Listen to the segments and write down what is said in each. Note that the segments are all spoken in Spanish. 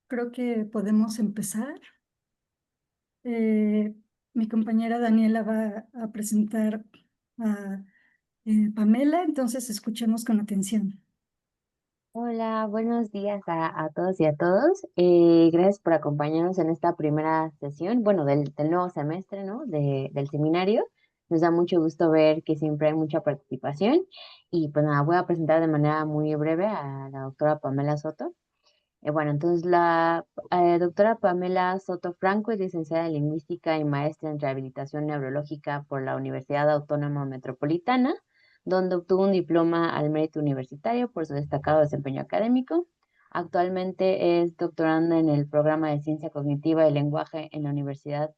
Creo que podemos empezar. Eh, Mi compañera Daniela va a presentar a Pamela, entonces escuchemos con atención. Hola, buenos días a todos y a todos. Gracias por acompañarnos en esta primera sesión, bueno, del nuevo semestre, ¿no? Del seminario. Nos da mucho gusto ver que siempre hay mucha participación. Y pues nada, voy a presentar de manera muy breve a la doctora Pamela Soto. Bueno, entonces la doctora Pamela Soto Franco es licenciada en Lingüística y maestra en Rehabilitación Neurológica por la Universidad Autónoma Metropolitana, donde obtuvo un diploma al mérito universitario por su destacado desempeño académico. Actualmente es doctoranda en el programa de Ciencia Cognitiva y Lenguaje en la Universidad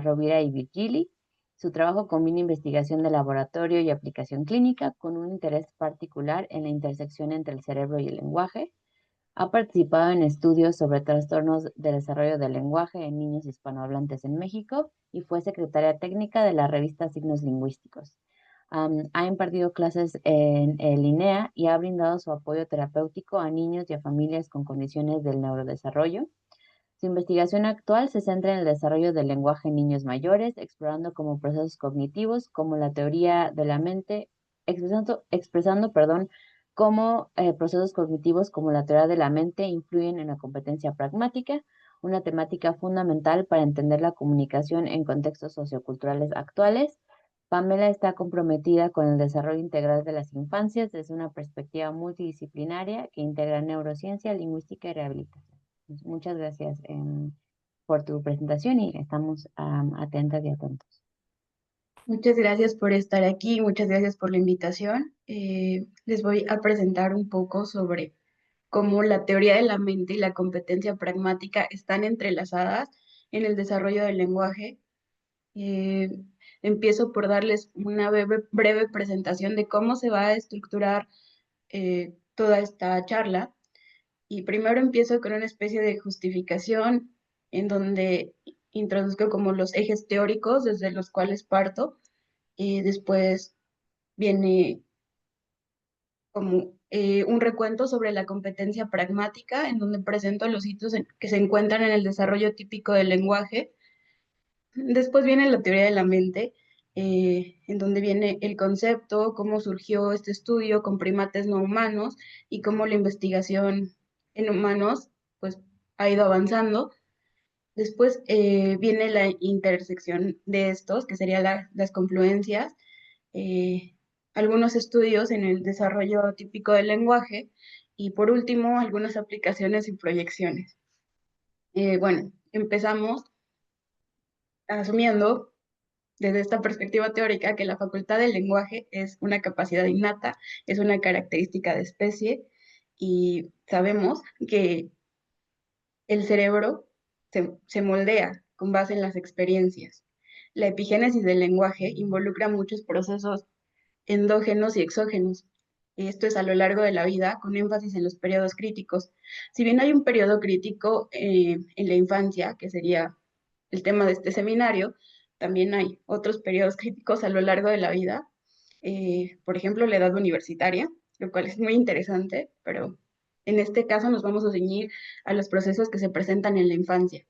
Rovira y Virgili. Su trabajo combina investigación de laboratorio y aplicación clínica con un interés particular en la intersección entre el cerebro y el lenguaje. Ha participado en estudios sobre trastornos de desarrollo del lenguaje en niños hispanohablantes en México y fue secretaria técnica de la revista Signos Lingüísticos. Ha impartido clases en el INEA y ha brindado su apoyo terapéutico a niños y a familias con condiciones del neurodesarrollo. Su investigación actual se centra en el desarrollo del lenguaje en niños mayores, explorando como procesos cognitivos, como la teoría de la mente, expresando, cómo procesos cognitivos como la teoría de la mente influyen en la competencia pragmática, una temática fundamental para entender la comunicación en contextos socioculturales actuales. Pamela está comprometida con el desarrollo integral de las infancias desde una perspectiva multidisciplinaria que integra neurociencia, lingüística y rehabilitación. Muchas gracias por tu presentación y estamos atentas y atentos. Muchas gracias por estar aquí, muchas gracias por la invitación. Les voy a presentar un poco sobre cómo la teoría de la mente y la competencia pragmática están entrelazadas en el desarrollo del lenguaje. Eh, Empiezo por darles una breve presentación de cómo se va a estructurar toda esta charla. Y primero empiezo con una especie de justificación en donde introduzco como los ejes teóricos desde los cuales parto. Y después viene como un recuento sobre la competencia pragmática, en donde presento los hitos que se encuentran en el desarrollo típico del lenguaje. Después viene la teoría de la mente, en donde viene el concepto, cómo surgió este estudio con primates no humanos y cómo la investigación en humanos pues, ha ido avanzando. Después viene la intersección de estos, que serían las confluencias, eh, algunos estudios en el desarrollo típico del lenguaje y por último algunas aplicaciones y proyecciones. Bueno, empezamos asumiendo desde esta perspectiva teórica que la facultad del lenguaje es una capacidad innata, es una característica de especie y sabemos que el cerebro se moldea con base en las experiencias. La epigénesis del lenguaje involucra muchos procesos endógenos y exógenos. Esto es a lo largo de la vida, con énfasis en los periodos críticos. Si bien hay un periodo crítico en la infancia, que sería el tema de este seminario, también hay otros periodos críticos a lo largo de la vida. Por ejemplo, la edad universitaria, lo cual es muy interesante, pero en este caso nos vamos a ceñir a los procesos que se presentan en la infancia.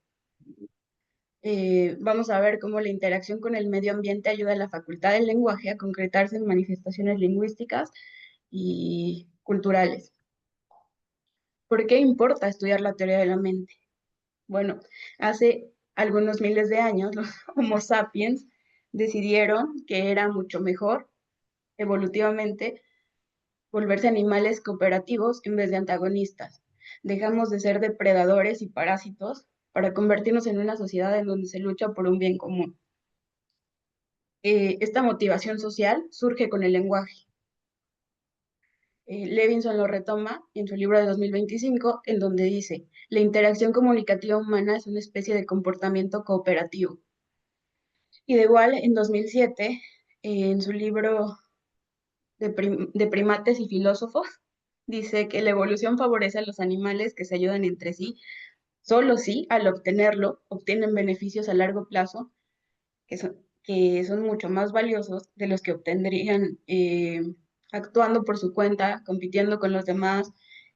Vamos a ver cómo la interacción con el medio ambiente ayuda a la facultad del lenguaje a concretarse en manifestaciones lingüísticas y culturales. ¿Por qué importa estudiar la teoría de la mente? Bueno, hace algunos miles de años los Homo sapiens decidieron que era mucho mejor evolutivamente volverse animales cooperativos en vez de antagonistas. Dejamos de ser depredadores y parásitos para convertirnos en una sociedad en donde se lucha por un bien común. Esta motivación social surge con el lenguaje. Levinson lo retoma en su libro de 2025, en donde dice, la interacción comunicativa humana es una especie de comportamiento cooperativo. Y de igual, en 2007, en su libro de primates y filósofos, dice que la evolución favorece a los animales que se ayudan entre sí, solo si al obtenerlo obtienen beneficios a largo plazo que son mucho más valiosos de los que obtendrían actuando por su cuenta, compitiendo con los demás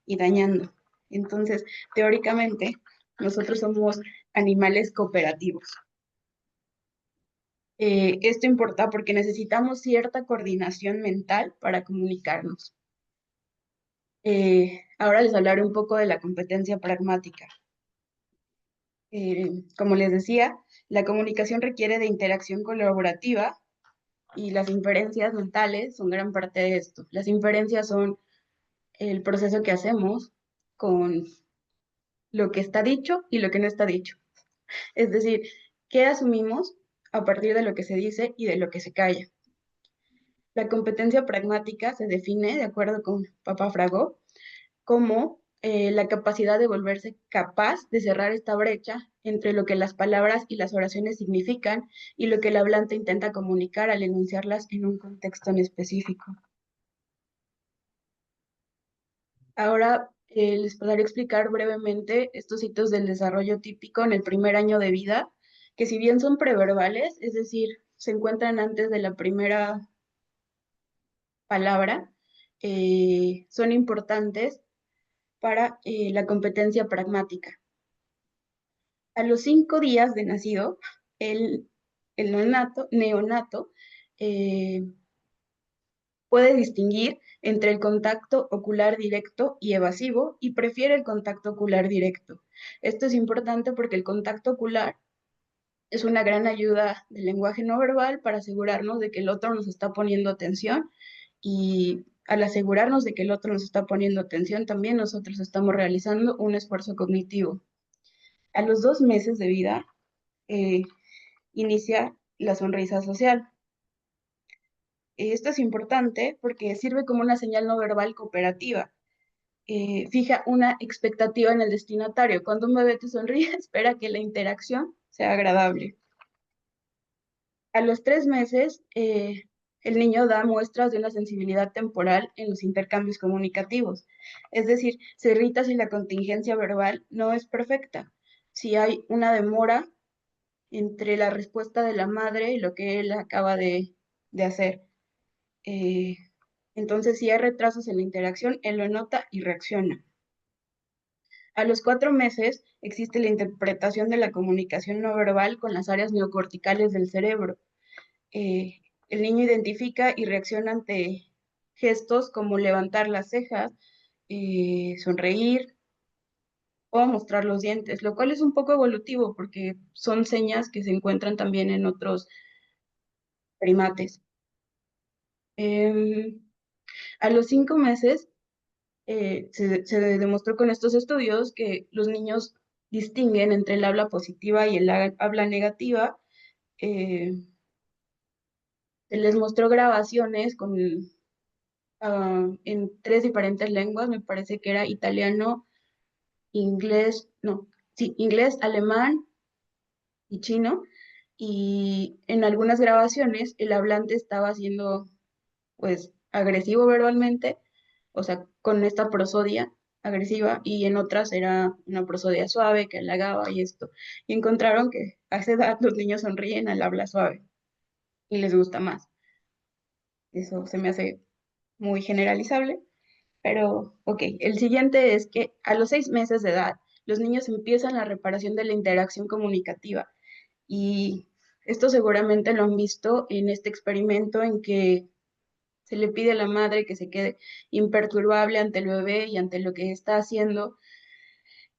y dañando. Entonces, teóricamente, nosotros somos animales cooperativos. Esto importa porque necesitamos cierta coordinación mental para comunicarnos. Ahora les hablaré un poco de la competencia pragmática. Como les decía, la comunicación requiere de interacción colaborativa y las inferencias mentales son gran parte de esto. Las inferencias son el proceso que hacemos con lo que está dicho y lo que no está dicho. Es decir, qué asumimos a partir de lo que se dice y de lo que se calla. La competencia pragmática se define, de acuerdo con Papa Frago, como la capacidad de volverse capaz de cerrar esta brecha entre lo que las palabras y las oraciones significan y lo que el hablante intenta comunicar al enunciarlas en un contexto en específico. Ahora les podré explicar brevemente estos hitos del desarrollo típico en el primer año de vida, que si bien son preverbales, es decir, se encuentran antes de la primera palabra, son importantes para la competencia pragmática. A los 5 días de nacido, el, el neonato puede distinguir entre el contacto ocular directo y evasivo y prefiere el contacto ocular directo. Esto es importante porque el contacto ocular es una gran ayuda del lenguaje no verbal para asegurarnos de que el otro nos está poniendo atención y al asegurarnos de que el otro nos está poniendo atención, también nosotros estamos realizando un esfuerzo cognitivo. A los 2 meses de vida, inicia la sonrisa social. Esto es importante porque sirve como una señal no verbal cooperativa. Fija una expectativa en el destinatario. Cuando un bebé te sonríe, espera que la interacción sea agradable. A los 3 meses, el niño da muestras de una sensibilidad temporal en los intercambios comunicativos. Es decir, se irrita si la contingencia verbal no es perfecta. Si hay una demora entre la respuesta de la madre y lo que él acaba de hacer. Entonces, si hay retrasos en la interacción, él lo nota y reacciona. A los 4 meses existe la interpretación de la comunicación no verbal con las áreas neocorticales del cerebro. El niño identifica y reacciona ante gestos como levantar las cejas, sonreír o mostrar los dientes, lo cual es un poco evolutivo porque son señas que se encuentran también en otros primates. A los 5 meses se demostró con estos estudios que los niños distinguen entre el habla positiva y el habla negativa. Se les mostró grabaciones en 3 diferentes lenguas, me parece que era italiano, inglés, no, sí, inglés, alemán y chino. Y en algunas grabaciones el hablante estaba siendo pues agresivo verbalmente, o sea, con esta prosodia agresiva, y en otras era una prosodia suave que halagaba y esto. Y encontraron que a esa edad los niños sonríen al habla suave y les gusta más. Eso se me hace muy generalizable, pero ok. El siguiente es que a los 6 meses de edad, los niños empiezan la reparación de la interacción comunicativa. Y esto seguramente lo han visto en este experimento en que se le pide a la madre que se quede imperturbable ante el bebé y ante lo que está haciendo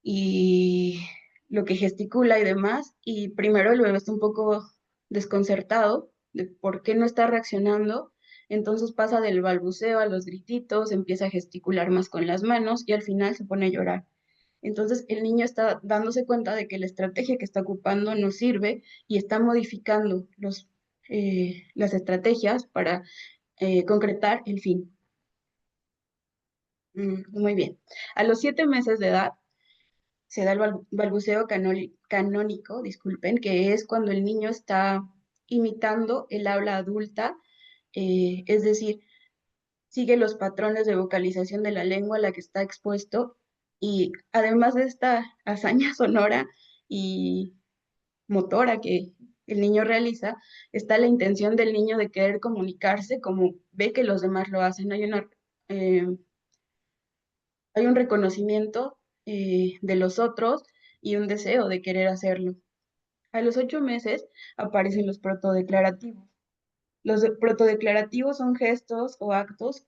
y lo que gesticula y demás. Y primero el bebé está un poco desconcertado de por qué no está reaccionando. Entonces pasa del balbuceo a los grititos, empieza a gesticular más con las manos y al final se pone a llorar. Entonces el niño está dándose cuenta de que la estrategia que está ocupando no sirve y está modificando las estrategias para concretar el fin. Muy bien. A los 7 meses de edad se da el balbuceo canónico, disculpen, que es cuando el niño está imitando el habla adulta, es decir, sigue los patrones de vocalización de la lengua a la que está expuesto y además de esta hazaña sonora y motora que el niño realiza, está la intención del niño de querer comunicarse como ve que los demás lo hacen. Hay un reconocimiento de los otros y un deseo de querer hacerlo. A los 8 meses aparecen los protodeclarativos. Los protodeclarativos son gestos o actos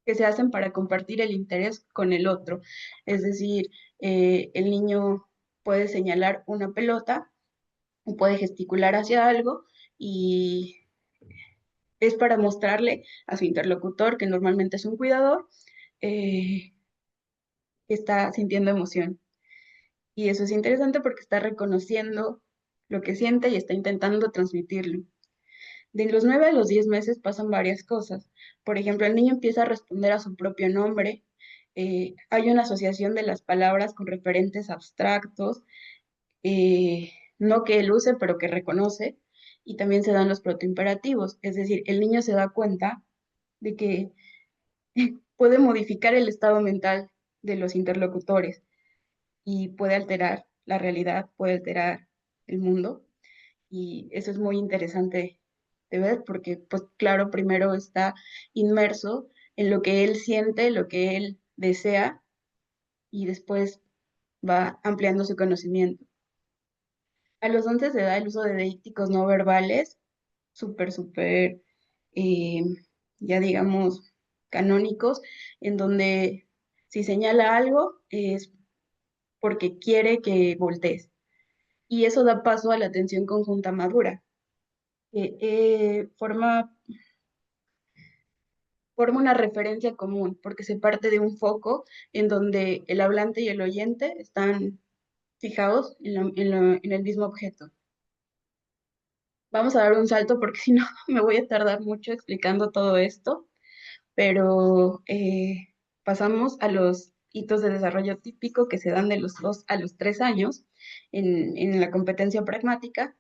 que se hacen para compartir el interés con el otro. Es decir, el niño puede señalar una pelota o puede gesticular hacia algo y es para mostrarle a su interlocutor, que normalmente es un cuidador, que está sintiendo emoción. Y eso es interesante porque está reconociendo lo que siente y está intentando transmitirlo. De los 9 a los 10 meses pasan varias cosas. Por ejemplo, el niño empieza a responder a su propio nombre. Hay una asociación de las palabras con referentes abstractos, no que él use, pero que reconoce. Y también se dan los protoimperativos. Es decir, el niño se da cuenta de que puede modificar el estado mental de los interlocutores y puede alterar la realidad, puede alterar el mundo. Y eso es muy interesante de ver porque, pues claro, primero está inmerso en lo que él siente, lo que él desea y después va ampliando su conocimiento. A los 11 se da el uso de deícticos no verbales, súper, eh, ya digamos, canónicos, en donde si señala algo es porque quiere que voltees. Y eso da paso a la atención conjunta madura, que forma una referencia común, porque se parte de un foco en donde el hablante y el oyente están fijados en el mismo objeto. Vamos a dar un salto porque si no me voy a tardar mucho explicando todo esto, pero pasamos a los hitos de desarrollo típico que se dan de los 2 a los 3 años en la competencia pragmática.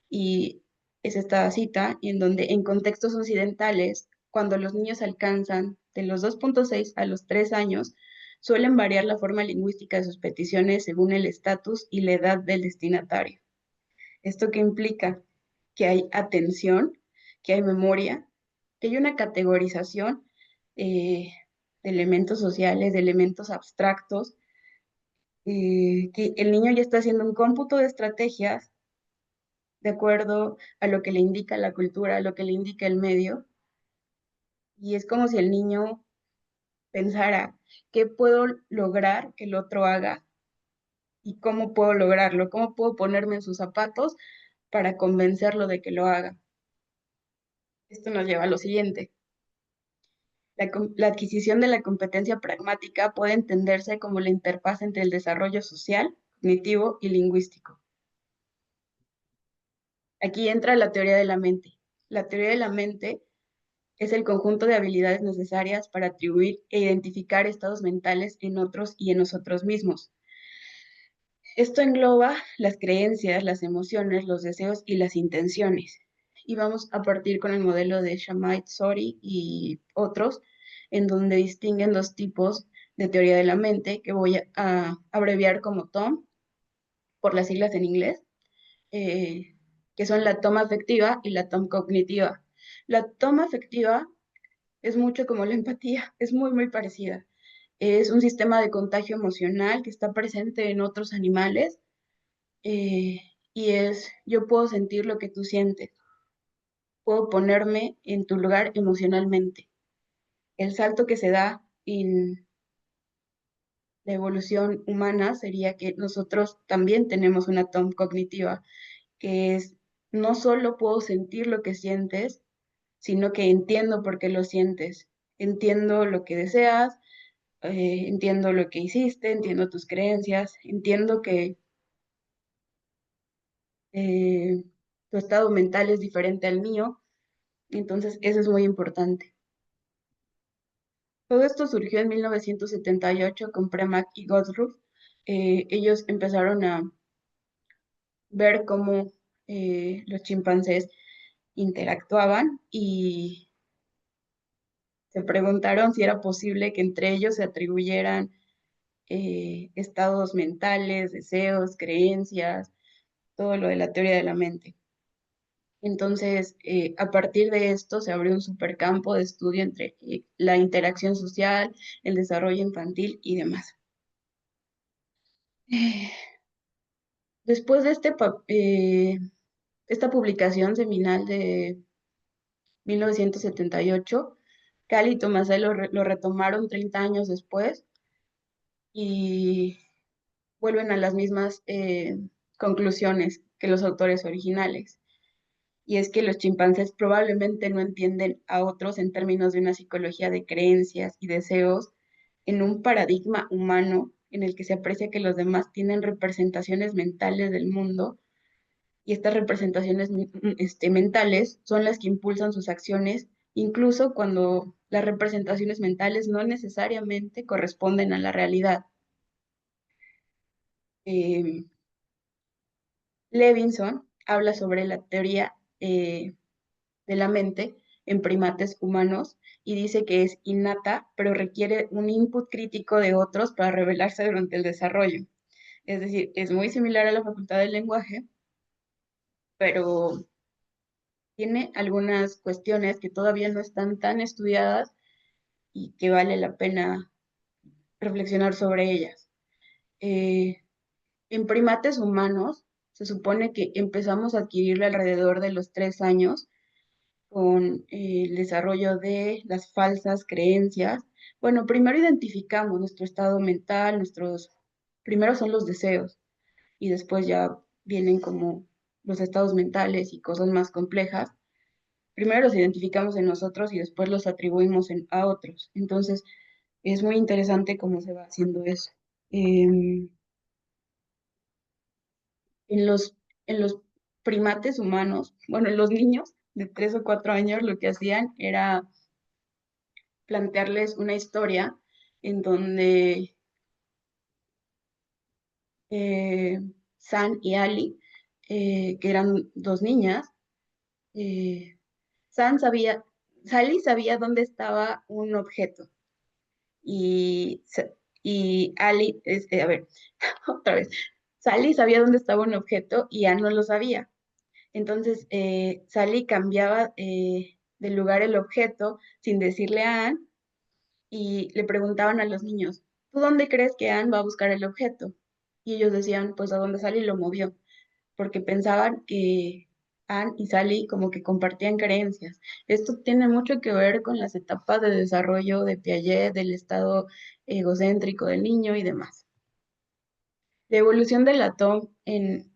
Y es esta cita en donde en contextos occidentales, cuando los niños alcanzan de los 2,6 a los 3 años, suelen variar la forma lingüística de sus peticiones según el estatus y la edad del destinatario. ¿Esto qué implica? Que hay atención, que hay memoria, que hay una categorización de elementos sociales, de elementos abstractos, que el niño ya está haciendo un cómputo de estrategias de acuerdo a lo que le indica la cultura, a lo que le indica el medio, y es como si el niño pensara, ¿qué puedo lograr que el otro haga? ¿Y cómo puedo lograrlo? ¿Cómo puedo ponerme en sus zapatos para convencerlo de que lo haga? Esto nos lleva a lo siguiente. La adquisición de la competencia pragmática puede entenderse como la interfaz entre el desarrollo social, cognitivo y lingüístico. Aquí entra la teoría de la mente. La teoría de la mente es el conjunto de habilidades necesarias para atribuir e identificar estados mentales en otros y en nosotros mismos. Esto engloba las creencias, las emociones, los deseos y las intenciones. Y vamos a partir con el modelo de Shamait Sori y otros, en donde distinguen dos tipos de teoría de la mente, que voy a abreviar como TOM, por las siglas en inglés, que son la toma afectiva y la toma cognitiva. La toma afectiva es mucho como la empatía, es muy parecida. Es un sistema de contagio emocional que está presente en otros animales, eh, y es, yo puedo sentir lo que tú sientes, puedo ponerme en tu lugar emocionalmente. El salto que se da en la evolución humana sería que nosotros también tenemos una TOM cognitiva, que es, no solo puedo sentir lo que sientes, sino que entiendo por qué lo sientes, entiendo lo que deseas, entiendo lo que hiciste, entiendo tus creencias, entiendo que tu estado mental es diferente al mío, entonces eso es muy importante. Todo esto surgió en 1978 con Premack y Gottrup. Ellos empezaron a ver cómo los chimpancés interactuaban y se preguntaron si era posible que entre ellos se atribuyeran estados mentales, deseos, creencias, todo lo de la teoría de la mente. Entonces, a partir de esto se abrió un supercampo de estudio entre la interacción social, el desarrollo infantil y demás. Después de esta publicación seminal de 1978, Cal y Tomasello lo retomaron 30 años después y vuelven a las mismas conclusiones que los autores originales. Y es que los chimpancés probablemente no entienden a otros en términos de una psicología de creencias y deseos en un paradigma humano en el que se aprecia que los demás tienen representaciones mentales del mundo y estas representaciones mentales son las que impulsan sus acciones, incluso cuando las representaciones mentales no necesariamente corresponden a la realidad. Eh, Levinson habla sobre la teoría de la mente en primates humanos y dice que es innata, pero requiere un input crítico de otros para revelarse durante el desarrollo. Es decir, es muy similar a la facultad del lenguaje, pero tiene algunas cuestiones que todavía no están tan estudiadas y que vale la pena reflexionar sobre ellas. Eh, en primates humanos, se supone que empezamos a adquirirlo alrededor de los 3 años con el desarrollo de las falsas creencias. Bueno, primero identificamos nuestro estado mental, primero son los deseos y después ya vienen como los estados mentales y cosas más complejas. Primero los identificamos en nosotros y después los atribuimos a otros. Entonces, es muy interesante cómo se va haciendo eso. Em, en los, en los primates humanos, bueno, en los niños de 3 o 4 años, lo que hacían era plantearles una historia en donde eh, San y Ali, que eran dos niñas, eh, San sabía, Sally sabía dónde estaba un objeto y, y Ali, a ver, otra vez, Sally sabía dónde estaba un objeto y Ann no lo sabía. Entonces, Sally cambiaba de lugar el objeto sin decirle a Ann y le preguntaban a los niños, ¿tú dónde crees que Ann va a buscar el objeto? Y ellos decían, pues a donde Sally lo movió, porque pensaban que Ann y Sally como que compartían creencias. Esto tiene mucho que ver con las etapas de desarrollo de Piaget, del estado egocéntrico del niño y demás. La evolución del atón en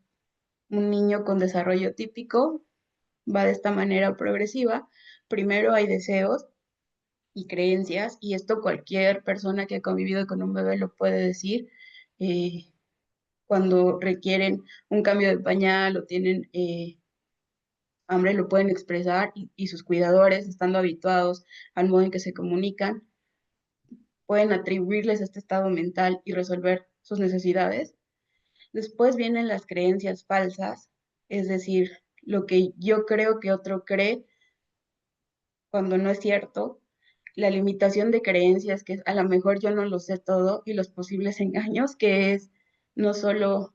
un niño con desarrollo típico va de esta manera progresiva. Primero hay deseos y creencias, y esto cualquier persona que ha convivido con un bebé lo puede decir. eh, Cuando requieren un cambio de pañal o tienen hambre, lo pueden expresar y sus cuidadores, estando habituados al modo en que se comunican, pueden atribuirles este estado mental y resolver sus necesidades. Después vienen las creencias falsas, es decir, lo que yo creo que otro cree cuando no es cierto, la limitación de creencias, que a lo mejor yo no lo sé todo, y los posibles engaños, que es no solo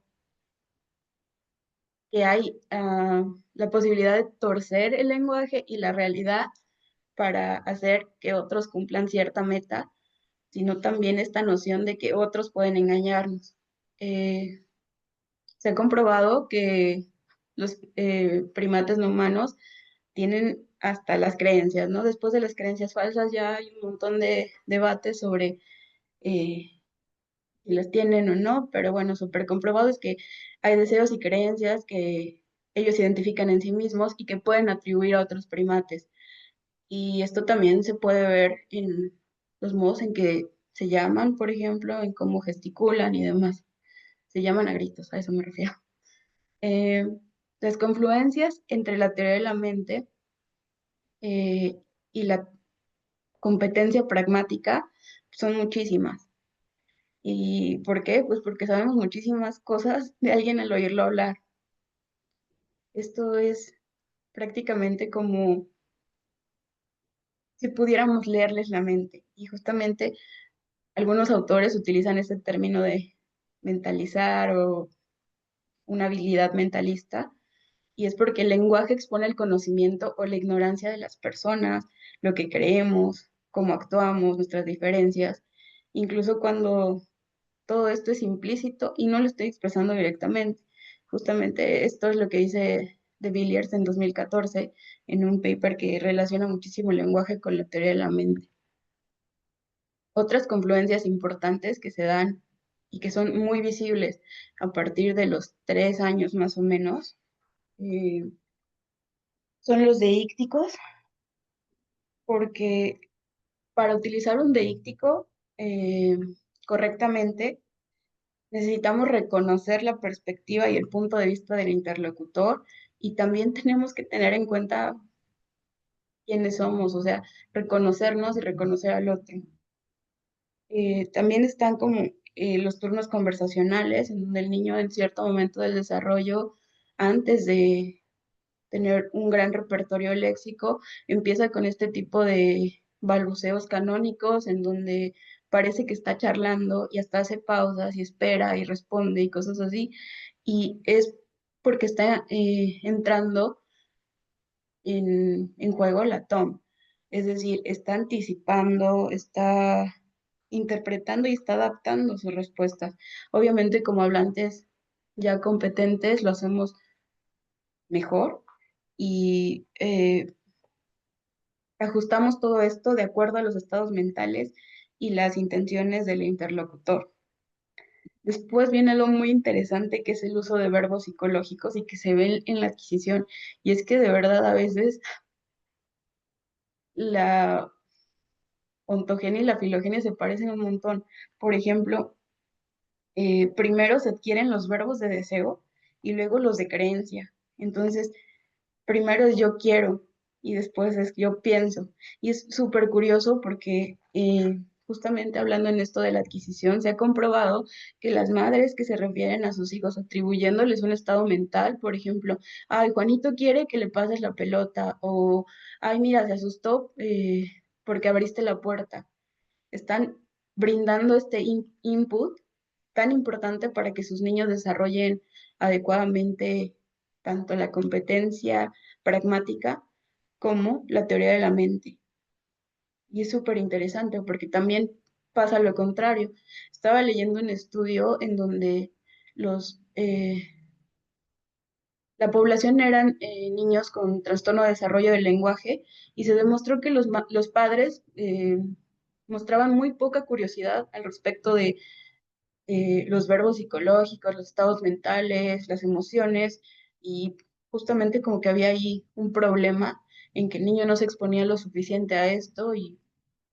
que hay la posibilidad de torcer el lenguaje y la realidad para hacer que otros cumplan cierta meta, sino también esta noción de que otros pueden engañarnos. Eh, Se ha comprobado que los primates no humanos tienen hasta las creencias, ¿no? Después de las creencias falsas ya hay un montón de debates sobre eh, si las tienen o no, pero bueno, súper comprobado es que hay deseos y creencias que ellos identifican en sí mismos y que pueden atribuir a otros primates. Y esto también se puede ver en los modos en que se llaman, por ejemplo, en cómo gesticulan y demás. Se llaman a gritos, a eso me refiero. Eh, las confluencias entre la teoría de la mente y la competencia pragmática son muchísimas. ¿Y por qué? Pues porque sabemos muchísimas cosas de alguien al oírlo hablar. Esto es prácticamente como si pudiéramos leerles la mente. Y justamente algunos autores utilizan este término de mentalizar o una habilidad mentalista, y es porque el lenguaje expone el conocimiento o la ignorancia de las personas, lo que creemos, cómo actuamos, nuestras diferencias, incluso cuando todo esto es implícito y no lo estoy expresando directamente. Justamente esto es lo que dice de Villiers en 2014 en un paper que relaciona muchísimo el lenguaje con la teoría de la mente. Otras confluencias importantes que se dan y que son muy visibles a partir de los 3 años más o menos, eh, son los deícticos, porque para utilizar un deíctico correctamente, necesitamos reconocer la perspectiva y el punto de vista del interlocutor y también tenemos que tener en cuenta quiénes somos, o sea, reconocernos y reconocer al otro. También están como los turnos conversacionales, en donde el niño en cierto momento del desarrollo, antes de tener un gran repertorio léxico, empieza con este tipo de balbuceos canónicos en donde parece que está charlando y hasta hace pausas y espera y responde y cosas así. Y es porque está entrando en juego la TOM. Es decir, está anticipando, está interpretando y está adaptando sus respuestas. Obviamente, como hablantes ya competentes, lo hacemos mejor y ajustamos todo esto de acuerdo a los estados mentales y las intenciones del interlocutor. Después viene algo muy interesante que es el uso de verbos psicológicos y que se ve en la adquisición. Y es que de verdad a veces la ontogenia y la filogenia se parecen un montón. Por ejemplo, primero se adquieren los verbos de deseo y luego los de creencia. Entonces, primero es yo quiero y después es yo pienso. Y es súper curioso porque justamente hablando en esto de la adquisición, se ha comprobado que las madres que se refieren a sus hijos atribuyéndoles un estado mental, por ejemplo, ay, Juanito quiere que le pases la pelota o, ay, mira, se asustó porque abriste la puerta. Están brindando este input tan importante para que sus niños desarrollen adecuadamente tanto la competencia pragmática como la teoría de la mente. Y es súper interesante porque también pasa lo contrario. Estaba leyendo un estudio en donde los, la población eran niños con trastorno de desarrollo del lenguaje y se demostró que los padres mostraban muy poca curiosidad al respecto de los verbos psicológicos, los estados mentales, las emociones, y justamente como que había ahí un problema en que el niño no se exponía lo suficiente a esto y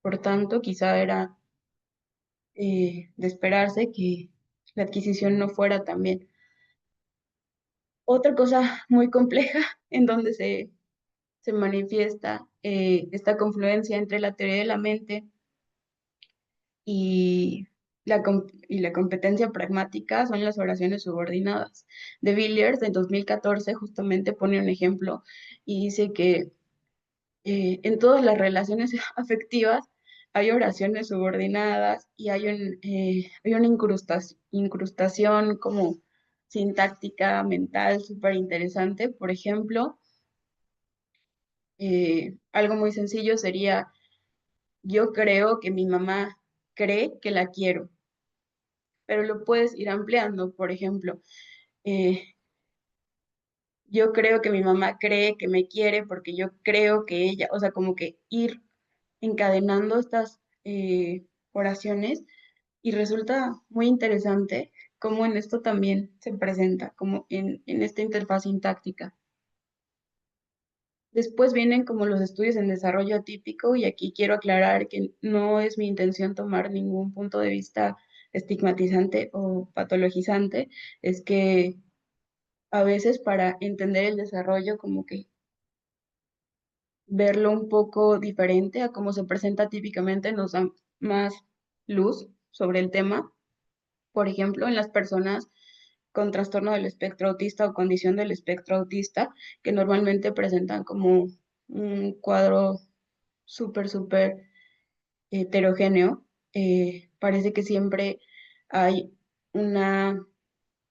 por tanto quizá era de esperarse que la adquisición no fuera tan bien. Otra cosa muy compleja en donde se manifiesta esta confluencia entre la teoría de la mente y y la competencia pragmática son las oraciones subordinadas. De Villiers, en 2014, justamente pone un ejemplo y dice que en todas las relaciones afectivas hay oraciones subordinadas y hay una incrustación como sintáctica, mental, súper interesante. Por ejemplo, algo muy sencillo sería, yo creo que mi mamá cree que la quiero, pero lo puedes ir ampliando. Por ejemplo, eh, yo creo que mi mamá cree que me quiere porque yo creo que ella, o sea, como que ir encadenando estas oraciones y resulta muy interesante cómo en esto también se presenta, como en esta interfaz sintáctica. Después vienen como los estudios en desarrollo atípico y aquí quiero aclarar que no es mi intención tomar ningún punto de vista estigmatizante o patologizante, es que a veces para entender el desarrollo como que verlo un poco diferente a cómo se presenta típicamente nos da más luz sobre el tema. Por ejemplo, en las personas con trastorno del espectro autista o condición del espectro autista, que normalmente presentan como un cuadro súper heterogéneo, parece que siempre hay una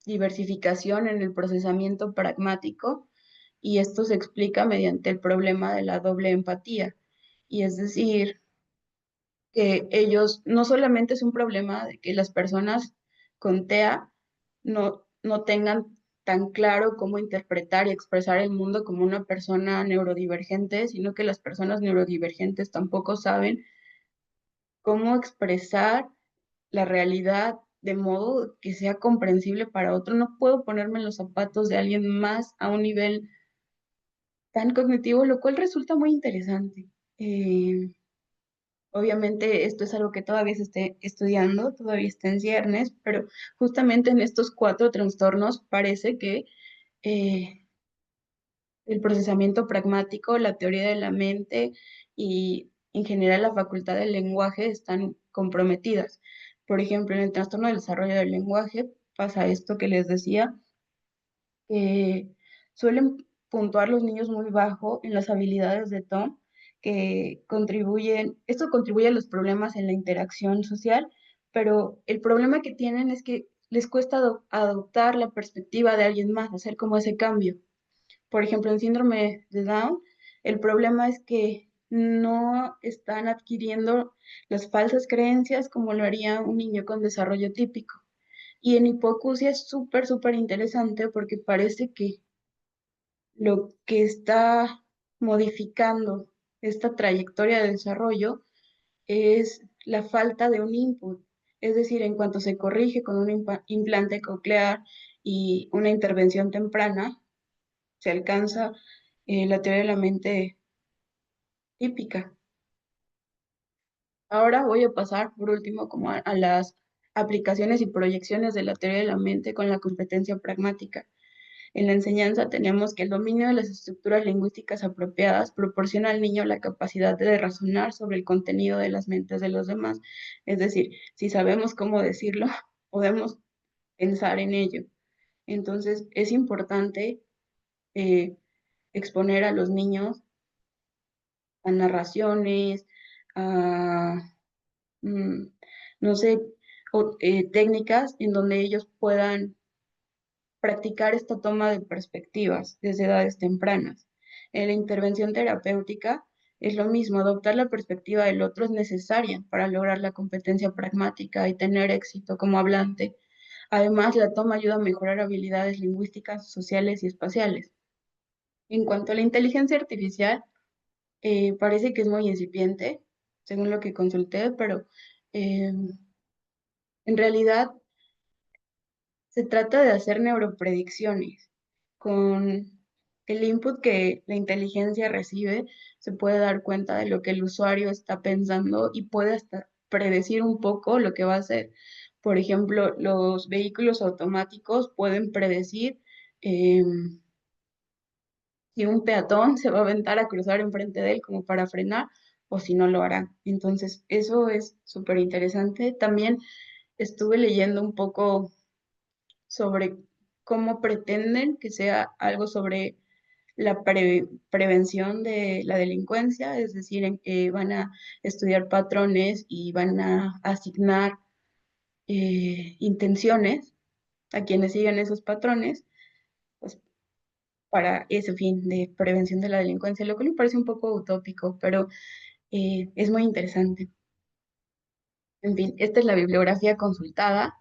diversificación en el procesamiento pragmático y esto se explica mediante el problema de la doble empatía. Y es decir, que ellos no solamente es un problema de que las personas con TEA no tengan tan claro cómo interpretar y expresar el mundo como una persona neurodivergente, sino que las personas neurodivergentes tampoco saben cómo expresar la realidad de modo que sea comprensible para otro. No puedo ponerme en los zapatos de alguien más a un nivel tan cognitivo, lo cual resulta muy interesante. Obviamente esto es algo que todavía se esté estudiando, todavía está en ciernes, pero justamente en estos cuatro trastornos parece que eh, el procesamiento pragmático, la teoría de la mente y en general la facultad del lenguaje están comprometidas. Por ejemplo, en el trastorno del desarrollo del lenguaje pasa esto que les decía, que suelen puntuar los niños muy bajo en las habilidades de Tom, esto contribuye a los problemas en la interacción social, pero el problema que tienen es que les cuesta adoptar la perspectiva de alguien más, hacer como ese cambio. Por ejemplo, en síndrome de Down, el problema es que no están adquiriendo las falsas creencias como lo haría un niño con desarrollo típico. Y en hipoacusia es súper, súper interesante porque parece que lo que está modificando esta trayectoria de desarrollo es la falta de un input. Es decir, en cuanto se corrige con un implante coclear y una intervención temprana, se alcanza la teoría de la mente típica. Ahora voy a pasar, por último, como a las aplicaciones y proyecciones de la teoría de la mente con la competencia pragmática. En la enseñanza tenemos que el dominio de las estructuras lingüísticas apropiadas proporciona al niño la capacidad de razonar sobre el contenido de las mentes de los demás. Es decir, si sabemos cómo decirlo, podemos pensar en ello. Entonces, es importante eh, exponer a los niños a narraciones, a, mm, no sé, técnicas en donde ellos puedan practicar esta toma de perspectivas desde edades tempranas. En la intervención terapéutica es lo mismo, adoptar la perspectiva del otro es necesaria para lograr la competencia pragmática y tener éxito como hablante. Además, la toma ayuda a mejorar habilidades lingüísticas, sociales y espaciales. En cuanto a la inteligencia artificial, parece que es muy incipiente, según lo que consulté, pero eh, en realidad se trata de hacer neuropredicciones. Con el input que la inteligencia recibe, se puede dar cuenta de lo que el usuario está pensando y puede hasta predecir un poco lo que va a hacer. Por ejemplo, los vehículos automáticos pueden predecir si un peatón se va a aventar a cruzar enfrente de él como para frenar o si no lo hará. Entonces, eso es súper interesante. También estuve leyendo un poco sobre cómo pretenden que sea algo sobre la prevención de la delincuencia, es decir, en que van a estudiar patrones y van a asignar intenciones a quienes siguen esos patrones, pues para ese fin de prevención de la delincuencia, lo que me parece un poco utópico, pero es muy interesante. En fin, esta es la bibliografía consultada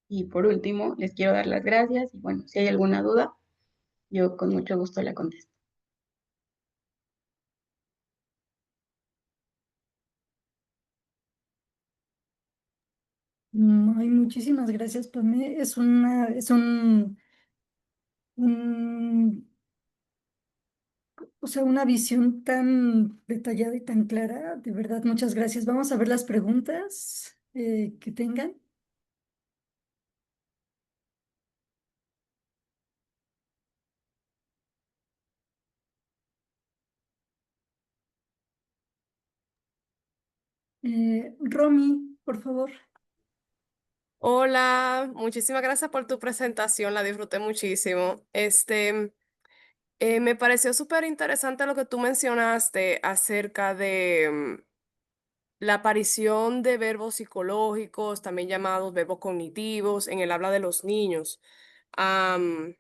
y por último, les quiero dar las gracias y bueno, si hay alguna duda, yo con mucho gusto la contesto. Ay, muchísimas gracias, Pamela. Un- o sea, una visión tan detallada y tan clara. De verdad, muchas gracias. Vamos a ver las preguntas que tengan. Romy, por favor. Hola, muchísimas gracias por tu presentación, la disfruté muchísimo. Me pareció súper interesante lo que tú mencionaste acerca de la aparición de verbos psicológicos, también llamados verbos cognitivos, en el habla de los niños. Am,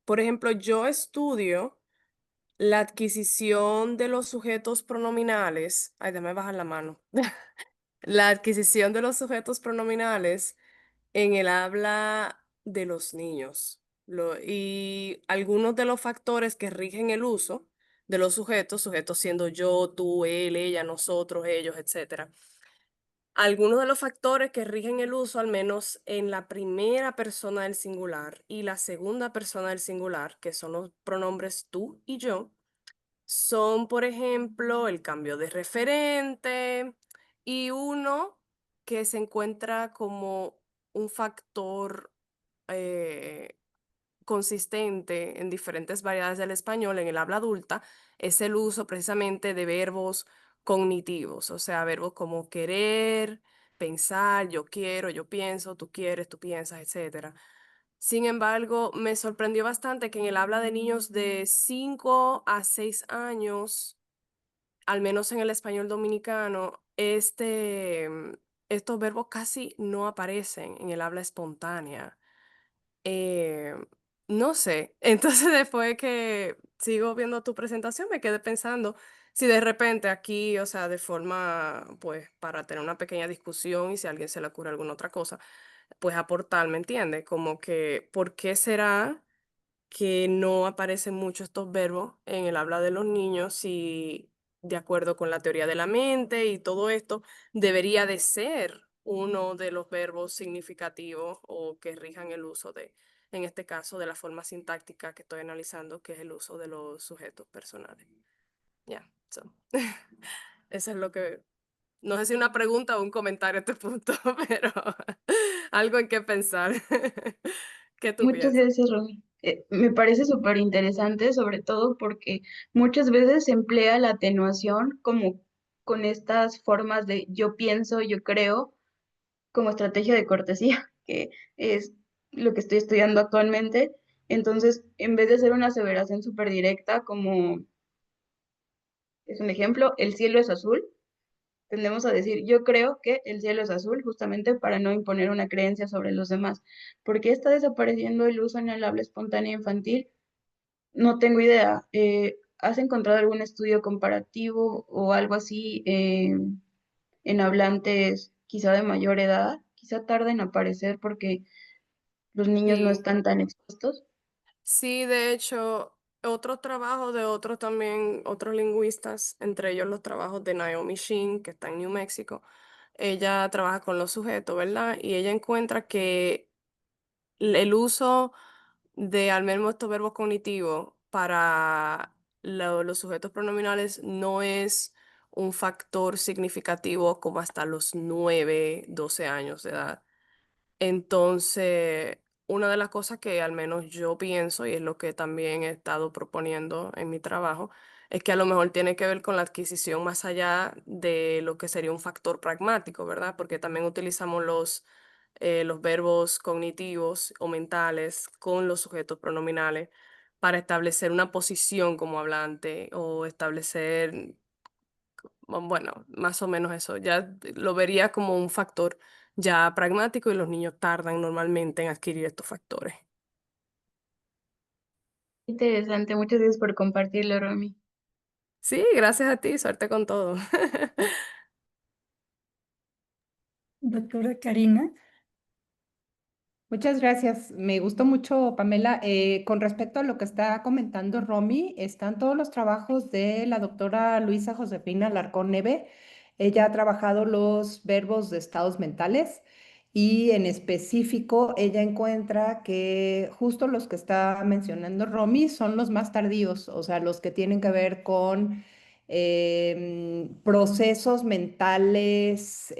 por ejemplo, yo estudio la adquisición de los sujetos pronominales. Ay, déjame bajar la mano. La adquisición de los sujetos pronominales en el habla de los niños. Y algunos de los factores que rigen el uso de los sujetos, sujetos siendo yo, tú, él, ella, nosotros, ellos, etcétera. Algunos de los factores que rigen el uso, al menos en la primera persona del singular y la segunda persona del singular, que son los pronombres tú y yo, son, por ejemplo, el cambio de referente y uno que se encuentra como un factor eh, consistente en diferentes variedades del español en el habla adulta es el uso precisamente de verbos cognitivos, o sea, verbos como querer, pensar, yo quiero, yo pienso, tú quieres, tú piensas, etcétera. Sin embargo, me sorprendió bastante que en el habla de niños de 5 a 6 años, al menos en el español dominicano, estos verbos casi no aparecen en el habla espontánea. Eh, no sé, entonces después que sigo viendo tu presentación, me quedé pensando si de repente aquí, o sea, de forma, pues, para tener una pequeña discusión y si a alguien se le ocurre alguna otra cosa, pues aportar, ¿me entiendes? Como que, ¿por qué será que no aparecen mucho estos verbos en el habla de los niños si, de acuerdo con la teoría de la mente y todo esto, debería de ser uno de los verbos significativos o que rijan el uso de, en este caso, de la forma sintáctica que estoy analizando, que es el uso de los sujetos personales? Ya, so. Eso es lo que, no sé si una pregunta o un comentario a este punto, pero algo en qué pensar. ¿Qué tú Muchas piensas? gracias, Romy. Me parece súper interesante, sobre todo porque muchas veces se emplea la atenuación como con estas formas de yo pienso, yo creo, como estrategia de cortesía, que es lo que estoy estudiando actualmente. Entonces, en vez de hacer una aseveración súper directa, como es un ejemplo, el cielo es azul, tendemos a decir, yo creo que el cielo es azul, justamente para no imponer una creencia sobre los demás. ¿Por qué está desapareciendo el uso en el habla espontánea infantil? No tengo idea. ¿Has encontrado algún estudio comparativo o algo así en hablantes quizá de mayor edad? Quizá tarde en aparecer porque los niños no Sí. están tan expuestos. Sí, de hecho, otros trabajos de otros también, otros lingüistas, entre ellos los trabajos de Naomi Sheen, que está en New Mexico, ella trabaja con los sujetos, ¿verdad? Y ella encuentra que el uso de al menos estos verbos cognitivos para los sujetos pronominales no es un factor significativo como hasta los 9, 12 años de edad. Entonces, una de las cosas que al menos yo pienso, y es lo que también he estado proponiendo en mi trabajo, es que a lo mejor tiene que ver con la adquisición más allá de lo que sería un factor pragmático, ¿verdad? Porque también utilizamos los verbos cognitivos o mentales con los sujetos pronominales para establecer una posición como hablante o establecer, bueno, más o menos eso. Ya lo vería como un factor ya pragmático y los niños tardan normalmente en adquirir estos factores. Interesante, muchas gracias por compartirlo, Romy. Sí, gracias a ti, suerte con todo. Doctora Karina. Muchas gracias. Me gustó mucho, Pamela. Con respecto a lo que está comentando Romy, están todos los trabajos de la doctora Luisa Josefina Alarcón Neve. Ella ha trabajado los verbos de estados mentales y en específico ella encuentra que justo los que está mencionando Romy son los más tardíos, o sea, los que tienen que ver con procesos mentales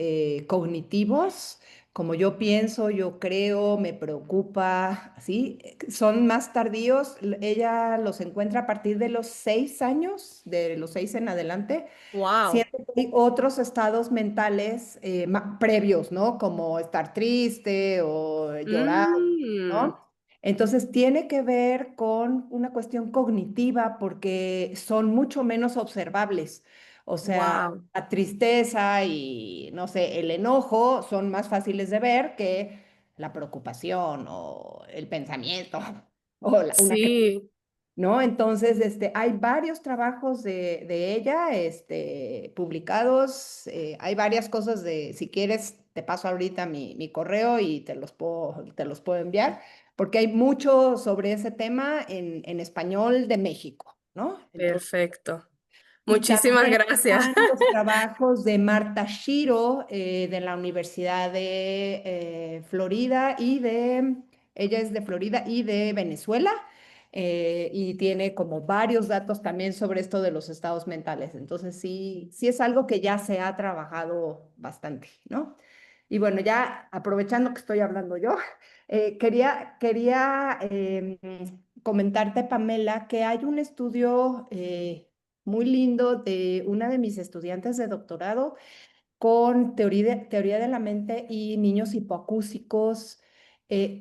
cognitivos como yo pienso, yo creo, me preocupa, ¿sí? Son más tardíos, ella los encuentra a partir de los 6 años, de los 6 en adelante, Wow. siendo que hay otros estados mentales previos, ¿no? Como estar triste o llorar, Mm, ¿no? Entonces tiene que ver con una cuestión cognitiva porque son mucho menos observables. O sea, wow. la tristeza y, no sé, el enojo son más fáciles de ver que la preocupación o el pensamiento o una Sí. ¿no? Entonces, hay varios trabajos de ella, publicados, hay varias cosas si quieres, te paso ahorita mi correo y te los puedo enviar, porque hay mucho sobre ese tema en español de México, ¿no? Entonces, Perfecto. y Muchísimas también gracias. están los trabajos de Marta Shiro, de la Universidad de Florida ella es de Florida y de Venezuela, y tiene como varios datos también sobre esto de los estados mentales. Entonces sí, sí es algo que ya se ha trabajado bastante, ¿no? Y bueno, ya aprovechando que estoy hablando yo, quería comentarte, Pamela, que hay un estudio muy lindo de una de mis estudiantes de doctorado con teoría de la mente y niños hipoacúsicos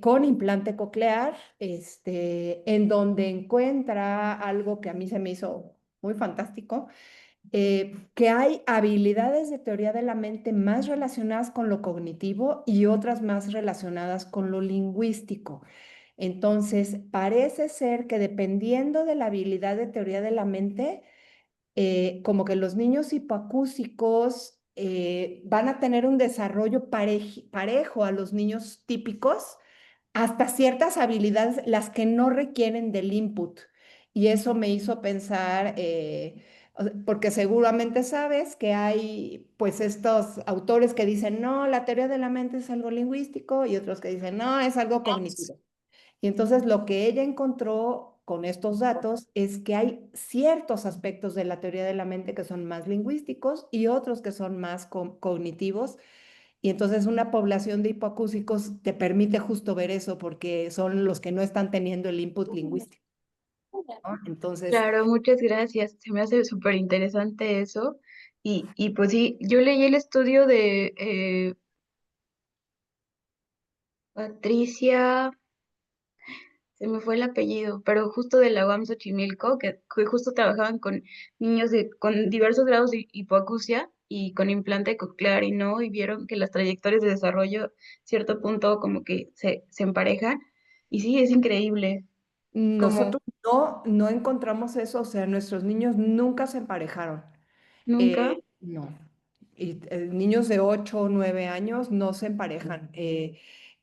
con implante coclear, en donde encuentra algo que a mí se me hizo muy fantástico, que hay habilidades de teoría de la mente más relacionadas con lo cognitivo y otras más relacionadas con lo lingüístico. Entonces, parece ser que dependiendo de la habilidad de teoría de la mente, como que los niños hipoacúsicos van a tener un desarrollo parejo a los niños típicos, hasta ciertas habilidades, las que no requieren del input. Y eso me hizo pensar, porque seguramente sabes que hay pues estos autores que dicen, no, la teoría de la mente es algo lingüístico, y otros que dicen, no, es algo cognitivo. Y entonces lo que ella encontró con estos datos es que hay ciertos aspectos de la teoría de la mente que son más lingüísticos y otros que son más cognitivos. Y entonces una población de hipoacúsicos te permite justo ver eso porque son los que no están teniendo el input lingüístico, ¿no? Entonces, Claro, muchas gracias. Se me hace súper interesante eso. Y pues sí, yo leí el estudio de Patricia, se me fue el apellido, pero justo de la UAM Xochimilco, que justo trabajaban con niños con diversos grados de hipoacusia y con implante coclear y no, y vieron que las trayectorias de desarrollo, cierto punto, como que se emparejan. Y sí, es increíble. Como nosotros no encontramos eso, o sea, nuestros niños nunca se emparejaron. nunca. No. Y niños de 8 o 9 años no se emparejan.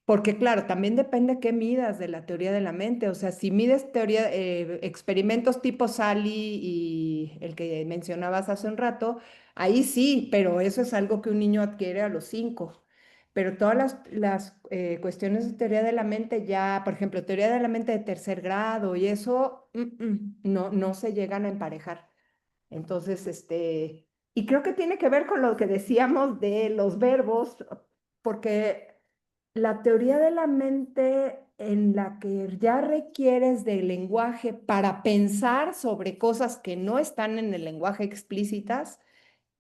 Porque claro, también depende qué midas de la teoría de la mente. O sea, si mides experimentos tipo Sally y el que mencionabas hace un rato, ahí sí, pero eso es algo que un niño adquiere a los 5. Pero todas las cuestiones de teoría de la mente ya, por ejemplo, teoría de la mente de tercer grado y eso, no se llegan a emparejar. Entonces, y creo que tiene que ver con lo que decíamos de los verbos, porque la teoría de la mente en la que ya requieres del lenguaje para pensar sobre cosas que no están en el lenguaje explícitas,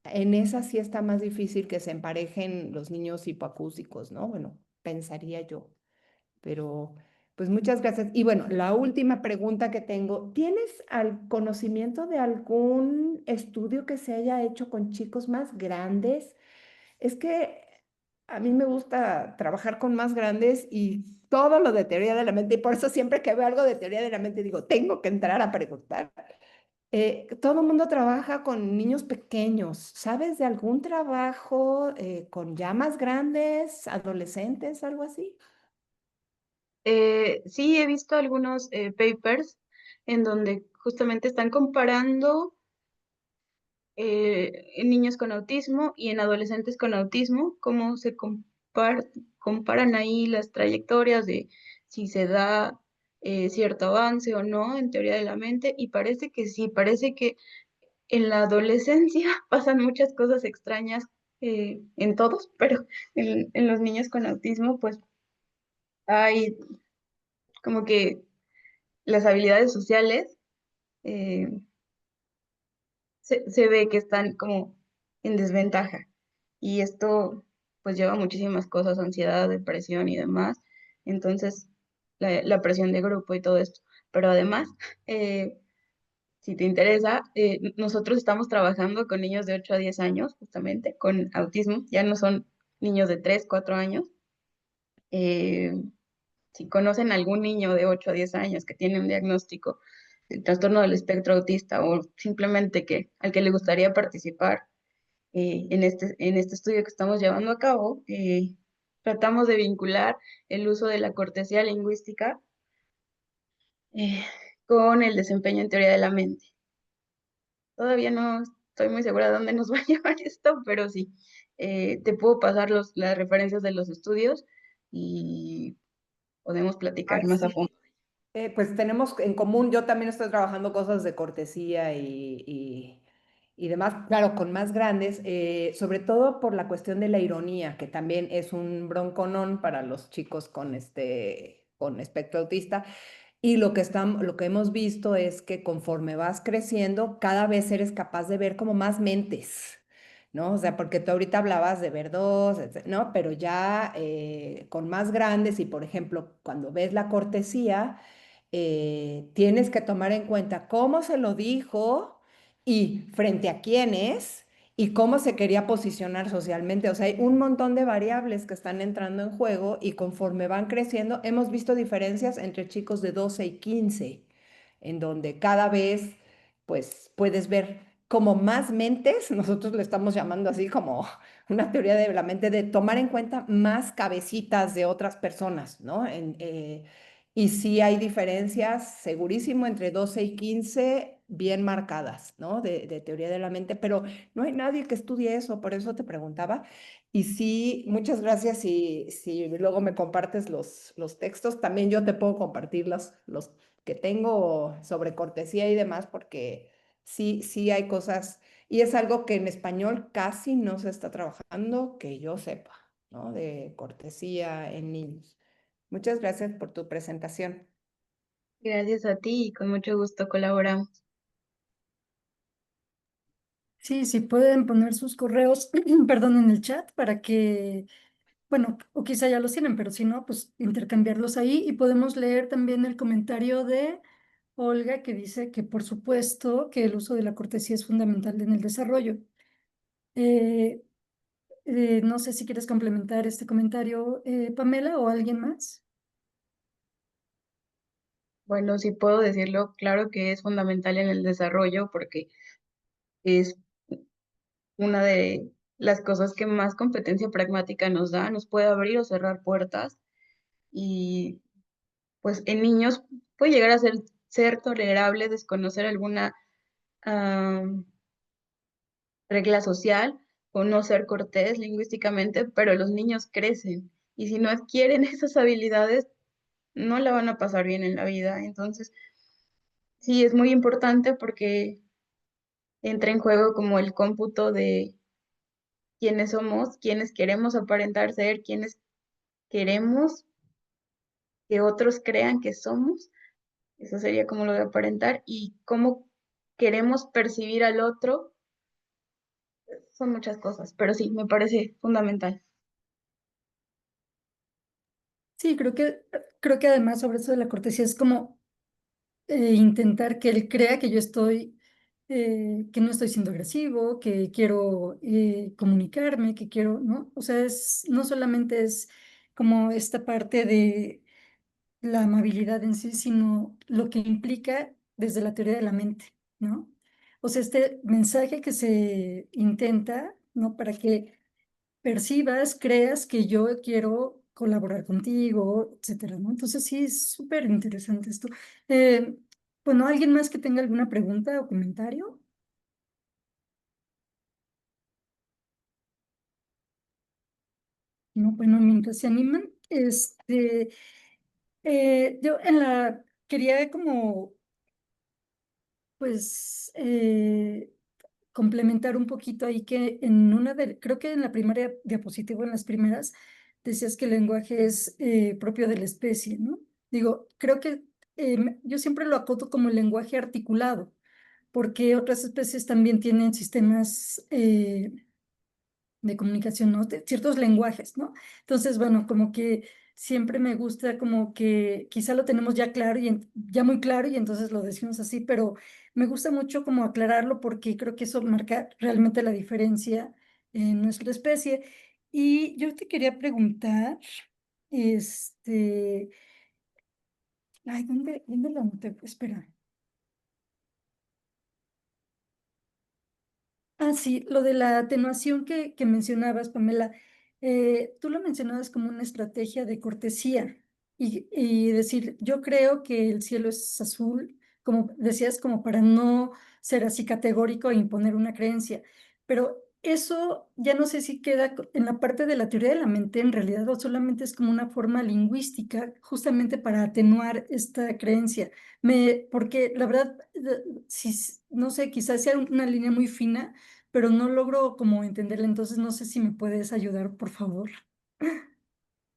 en esa sí está más difícil que se emparejen los niños hipoacúsicos, ¿no? Bueno, pensaría yo. Pero, pues muchas gracias. Y bueno, la última pregunta que tengo, ¿tienes conocimiento de algún estudio que se haya hecho con chicos más grandes? Es que a mí me gusta trabajar con más grandes y todo lo de teoría de la mente, y por eso siempre que veo algo de teoría de la mente digo, tengo que entrar a preguntar. Todo el mundo trabaja con niños pequeños. ¿Sabes de algún trabajo con ya más grandes, adolescentes, algo así? Sí, he visto algunos papers en donde justamente están comparando en niños con autismo y en adolescentes con autismo, cómo se comparan ahí las trayectorias de si se da cierto avance o no en teoría de la mente, y parece que sí, parece que en la adolescencia pasan muchas cosas extrañas en todos, pero en los niños con autismo, pues hay como que las habilidades sociales eh, se ve que están como en desventaja. Y esto pues lleva a muchísimas cosas, ansiedad, depresión y demás. Entonces, la presión de grupo y todo esto. Pero además, eh, si te interesa, nosotros estamos trabajando con niños de 8 a 10 años, justamente, con autismo. Ya no son niños de 3 4 años. Eh, si conocen algún niño de 8 a 10 años que tiene un diagnóstico, el trastorno del espectro autista o simplemente que al que le gustaría participar en este estudio que estamos llevando a cabo, tratamos de vincular el uso de la cortesía lingüística eh, con el desempeño en teoría de la mente. Todavía no estoy muy segura de dónde nos va a llevar esto, pero sí, te puedo pasar las referencias de los estudios y podemos platicar Ay, más a sí. fondo. Pues tenemos en común, yo también estoy trabajando cosas de cortesía y demás, claro, con más grandes, sobre todo por la cuestión de la ironía, que también es un bronconón para los chicos con espectro autista. Y lo que hemos visto es que conforme vas creciendo, cada vez eres capaz de ver como más mentes, ¿no? O sea, porque tú ahorita hablabas de ver dos, ¿no? Pero ya con más grandes y, por ejemplo, cuando ves la cortesía, tienes que tomar en cuenta cómo se lo dijo y frente a quiénes y cómo se quería posicionar socialmente. O sea, hay un montón de variables que están entrando en juego y conforme van creciendo, hemos visto diferencias entre chicos de 12 y 15, en donde cada vez, pues, puedes ver como más mentes, nosotros le estamos llamando así como una teoría de la mente, de tomar en cuenta más cabecitas de otras personas, ¿no? Y sí hay diferencias, segurísimo, entre 12 y 15 bien marcadas, ¿no? De teoría de la mente, pero no hay nadie que estudie eso, por eso te preguntaba. Y sí, muchas gracias. Si luego me compartes los textos, también yo te puedo compartir los que tengo sobre cortesía y demás, porque sí hay cosas, y es algo que en español casi no se está trabajando, que yo sepa, ¿no? De cortesía en niños. Muchas gracias por tu presentación. Gracias a ti y con mucho gusto colaboramos. Sí, sí pueden poner sus correos, perdón, en el chat para que, bueno, o quizá ya los tienen, pero si no, pues intercambiarlos ahí y podemos leer también el comentario de Olga que dice que por supuesto que el uso de la cortesía es fundamental en el desarrollo. Eh, no sé si quieres complementar este comentario, Pamela, o alguien más. Bueno, si puedo decirlo, claro que es fundamental en el desarrollo porque es una de las cosas que más competencia pragmática nos da, nos puede abrir o cerrar puertas y pues en niños puede llegar a ser tolerable desconocer alguna regla social o no ser cortés lingüísticamente, pero los niños crecen y si no adquieren esas habilidades, no la van a pasar bien en la vida. Entonces, sí, es muy importante porque entra en juego como el cómputo de quiénes somos, quiénes queremos aparentar ser, quiénes queremos que otros crean que somos. Eso sería como lo de aparentar y cómo queremos percibir al otro. Son muchas cosas, pero sí, me parece fundamental. Sí, creo que además sobre eso de la cortesía es como intentar que él crea que yo estoy, que no estoy siendo agresivo, que quiero comunicarme, que quiero, ¿no? O sea, no solamente es como esta parte de la amabilidad en sí, sino lo que implica desde la teoría de la mente, ¿no? O sea, este mensaje que se intenta, ¿no? Para que percibas, creas que yo quiero colaborar contigo, etcétera, ¿no? Entonces sí, es súper interesante esto. Eh, bueno, ¿alguien más que tenga alguna pregunta o comentario? No, bueno, mientras se animan, yo quería como, pues, complementar un poquito ahí que creo que en la primera diapositiva, en las primeras, decías que el lenguaje es propio de la especie, ¿no? Digo, creo que yo siempre lo acoto como el lenguaje articulado, porque otras especies también tienen sistemas de comunicación, ¿no? Ciertos lenguajes, ¿no? Entonces, bueno, como que siempre me gusta como que quizá lo tenemos ya claro y ya muy claro y entonces lo decimos así, pero me gusta mucho como aclararlo porque creo que eso marca realmente la diferencia en nuestra especie. Y yo te quería preguntar, este, ay, ¿dónde lo anoté? Espera. sí, lo de la atenuación que mencionabas, Pamela, tú lo mencionabas como una estrategia de cortesía y decir, yo creo que el cielo es azul, como decías, como para no ser así categórico e imponer una creencia. Pero eso ya no sé si queda en la parte de la teoría de la mente en realidad o solamente es como una forma lingüística justamente para atenuar esta creencia. Porque la verdad, si, no sé, quizás sea una línea muy fina, pero no logro como entenderla, entonces no sé si me puedes ayudar, por favor.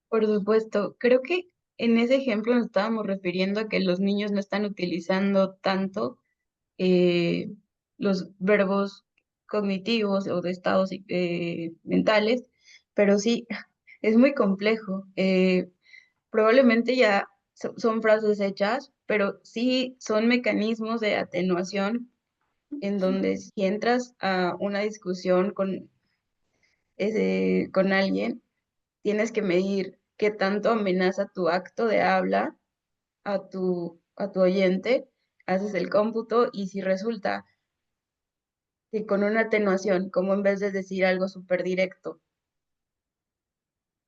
Por supuesto, creo que en ese ejemplo nos estábamos refiriendo a que los niños no están utilizando tanto eh, los verbos cognitivos o de estados mentales, pero sí, es muy complejo. Probablemente ya son frases hechas, pero sí son mecanismos de atenuación en donde si entras a una discusión con alguien, tienes que medir qué tanto amenaza tu acto de habla a tu oyente, haces el cómputo y si resulta que con una atenuación, como en vez de decir algo súper directo,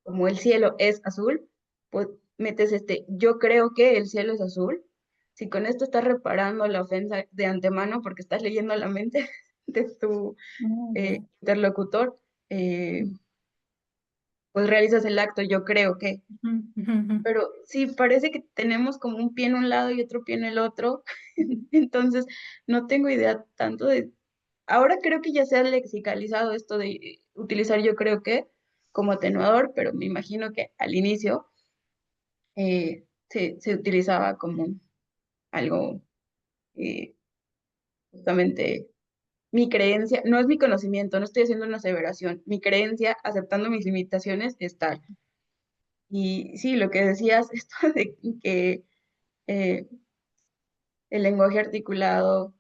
como el cielo es azul, pues metes yo creo que el cielo es azul. Si con esto estás reparando la ofensa de antemano porque estás leyendo la mente de tu Ah, ya. interlocutor, eh, pues realizas el acto, yo creo que. Ujú, ujú, ujú. Pero sí, parece que tenemos como un pie en un lado y otro pie en el otro. Entonces, no tengo idea tanto de... Ahora creo que ya se ha lexicalizado esto de utilizar yo creo que como atenuador, pero me imagino que al inicio se utilizaba como algo eh, justamente mi creencia, no es mi conocimiento, no estoy haciendo una aseveración, mi creencia, aceptando mis limitaciones, es tal. Y sí, lo que decías, esto de que eh, el lenguaje articulado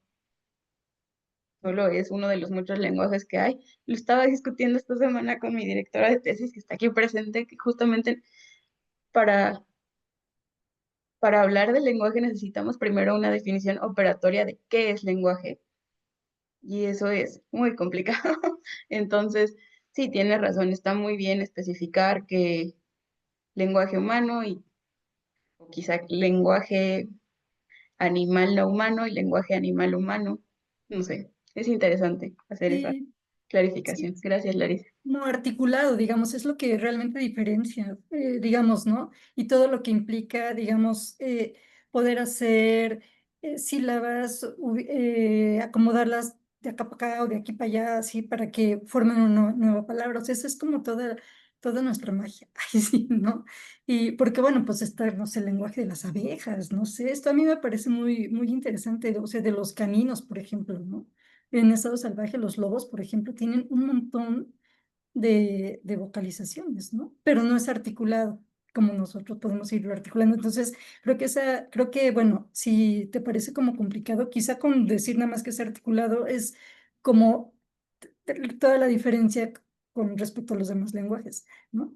solo es uno de los muchos lenguajes que hay. Lo estaba discutiendo esta semana con mi directora de tesis, que está aquí presente, que justamente para, para hablar del lenguaje necesitamos primero una definición operatoria de qué es lenguaje, y eso es muy complicado. Entonces, sí, tiene razón, está muy bien especificar que lenguaje humano y o quizá lenguaje animal no humano y lenguaje animal humano. No sé, es interesante hacer esa Sí, clarificación. sí, Gracias, Larissa. no articulado, digamos, es lo que realmente diferencia, digamos, ¿no? Y todo lo que implica, digamos, poder hacer sílabas, acomodarlas de acá para acá o de aquí para allá, así, para que formen una nueva palabra. O sea, eso es como toda nuestra magia. Ay, sí, ¿no? Y porque, bueno, pues está, no sé, el lenguaje de las abejas, no sé, esto a mí me parece muy, muy interesante, o sea, de los caninos, por ejemplo, ¿no? En estado salvaje, los lobos, por ejemplo, tienen un montón de vocalizaciones, ¿no? Pero no es articulado como nosotros podemos irlo articulando. Entonces, creo que, bueno, si te parece como complicado, quizá con decir nada más que es articulado es como toda la diferencia con respecto a los demás lenguajes, ¿no?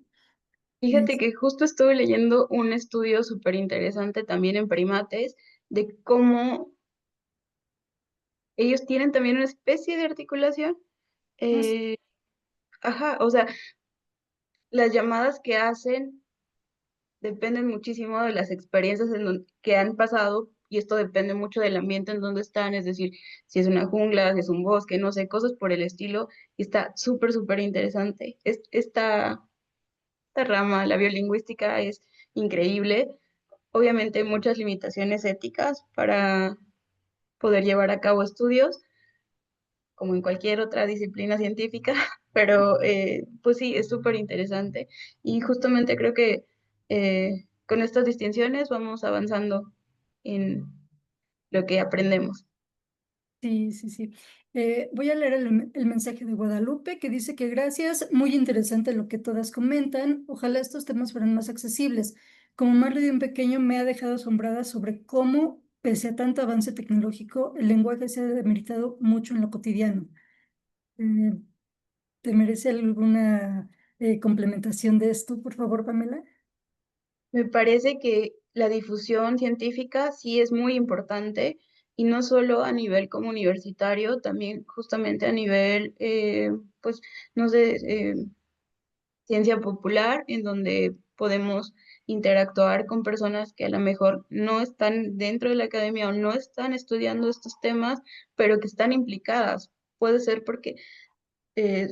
Fíjate que justo estuve leyendo un estudio súper interesante también en primates de cómo ellos tienen también una especie de articulación. Es- eh, ajá, o sea, las llamadas que hacen dependen muchísimo de las experiencias que han pasado y esto depende mucho del ambiente en donde están, es decir, si es una jungla, si es un bosque, no sé, cosas por el estilo. Y está súper, súper interesante. Esta rama, la biolingüística, es increíble. Obviamente hay muchas limitaciones éticas para poder llevar a cabo estudios, como en cualquier otra disciplina científica, pero pues sí, es súper interesante. Y justamente creo que con estas distinciones vamos avanzando en lo que aprendemos. Sí, sí, sí. Voy a leer el mensaje de Guadalupe que dice que gracias, muy interesante lo que todas comentan. Ojalá estos temas fueran más accesibles. Como madre de un pequeño me ha dejado asombrada sobre cómo, pese a tanto avance tecnológico, el lenguaje se ha demeritado mucho en lo cotidiano. Eh, ¿Te merece alguna complementación de esto, por favor, Pamela? Me parece que la difusión científica sí es muy importante y no solo a nivel como universitario, también justamente a nivel, pues, no sé, ciencia popular, en donde podemos interactuar con personas que a lo mejor no están dentro de la academia o no están estudiando estos temas, pero que están implicadas. Puede ser porque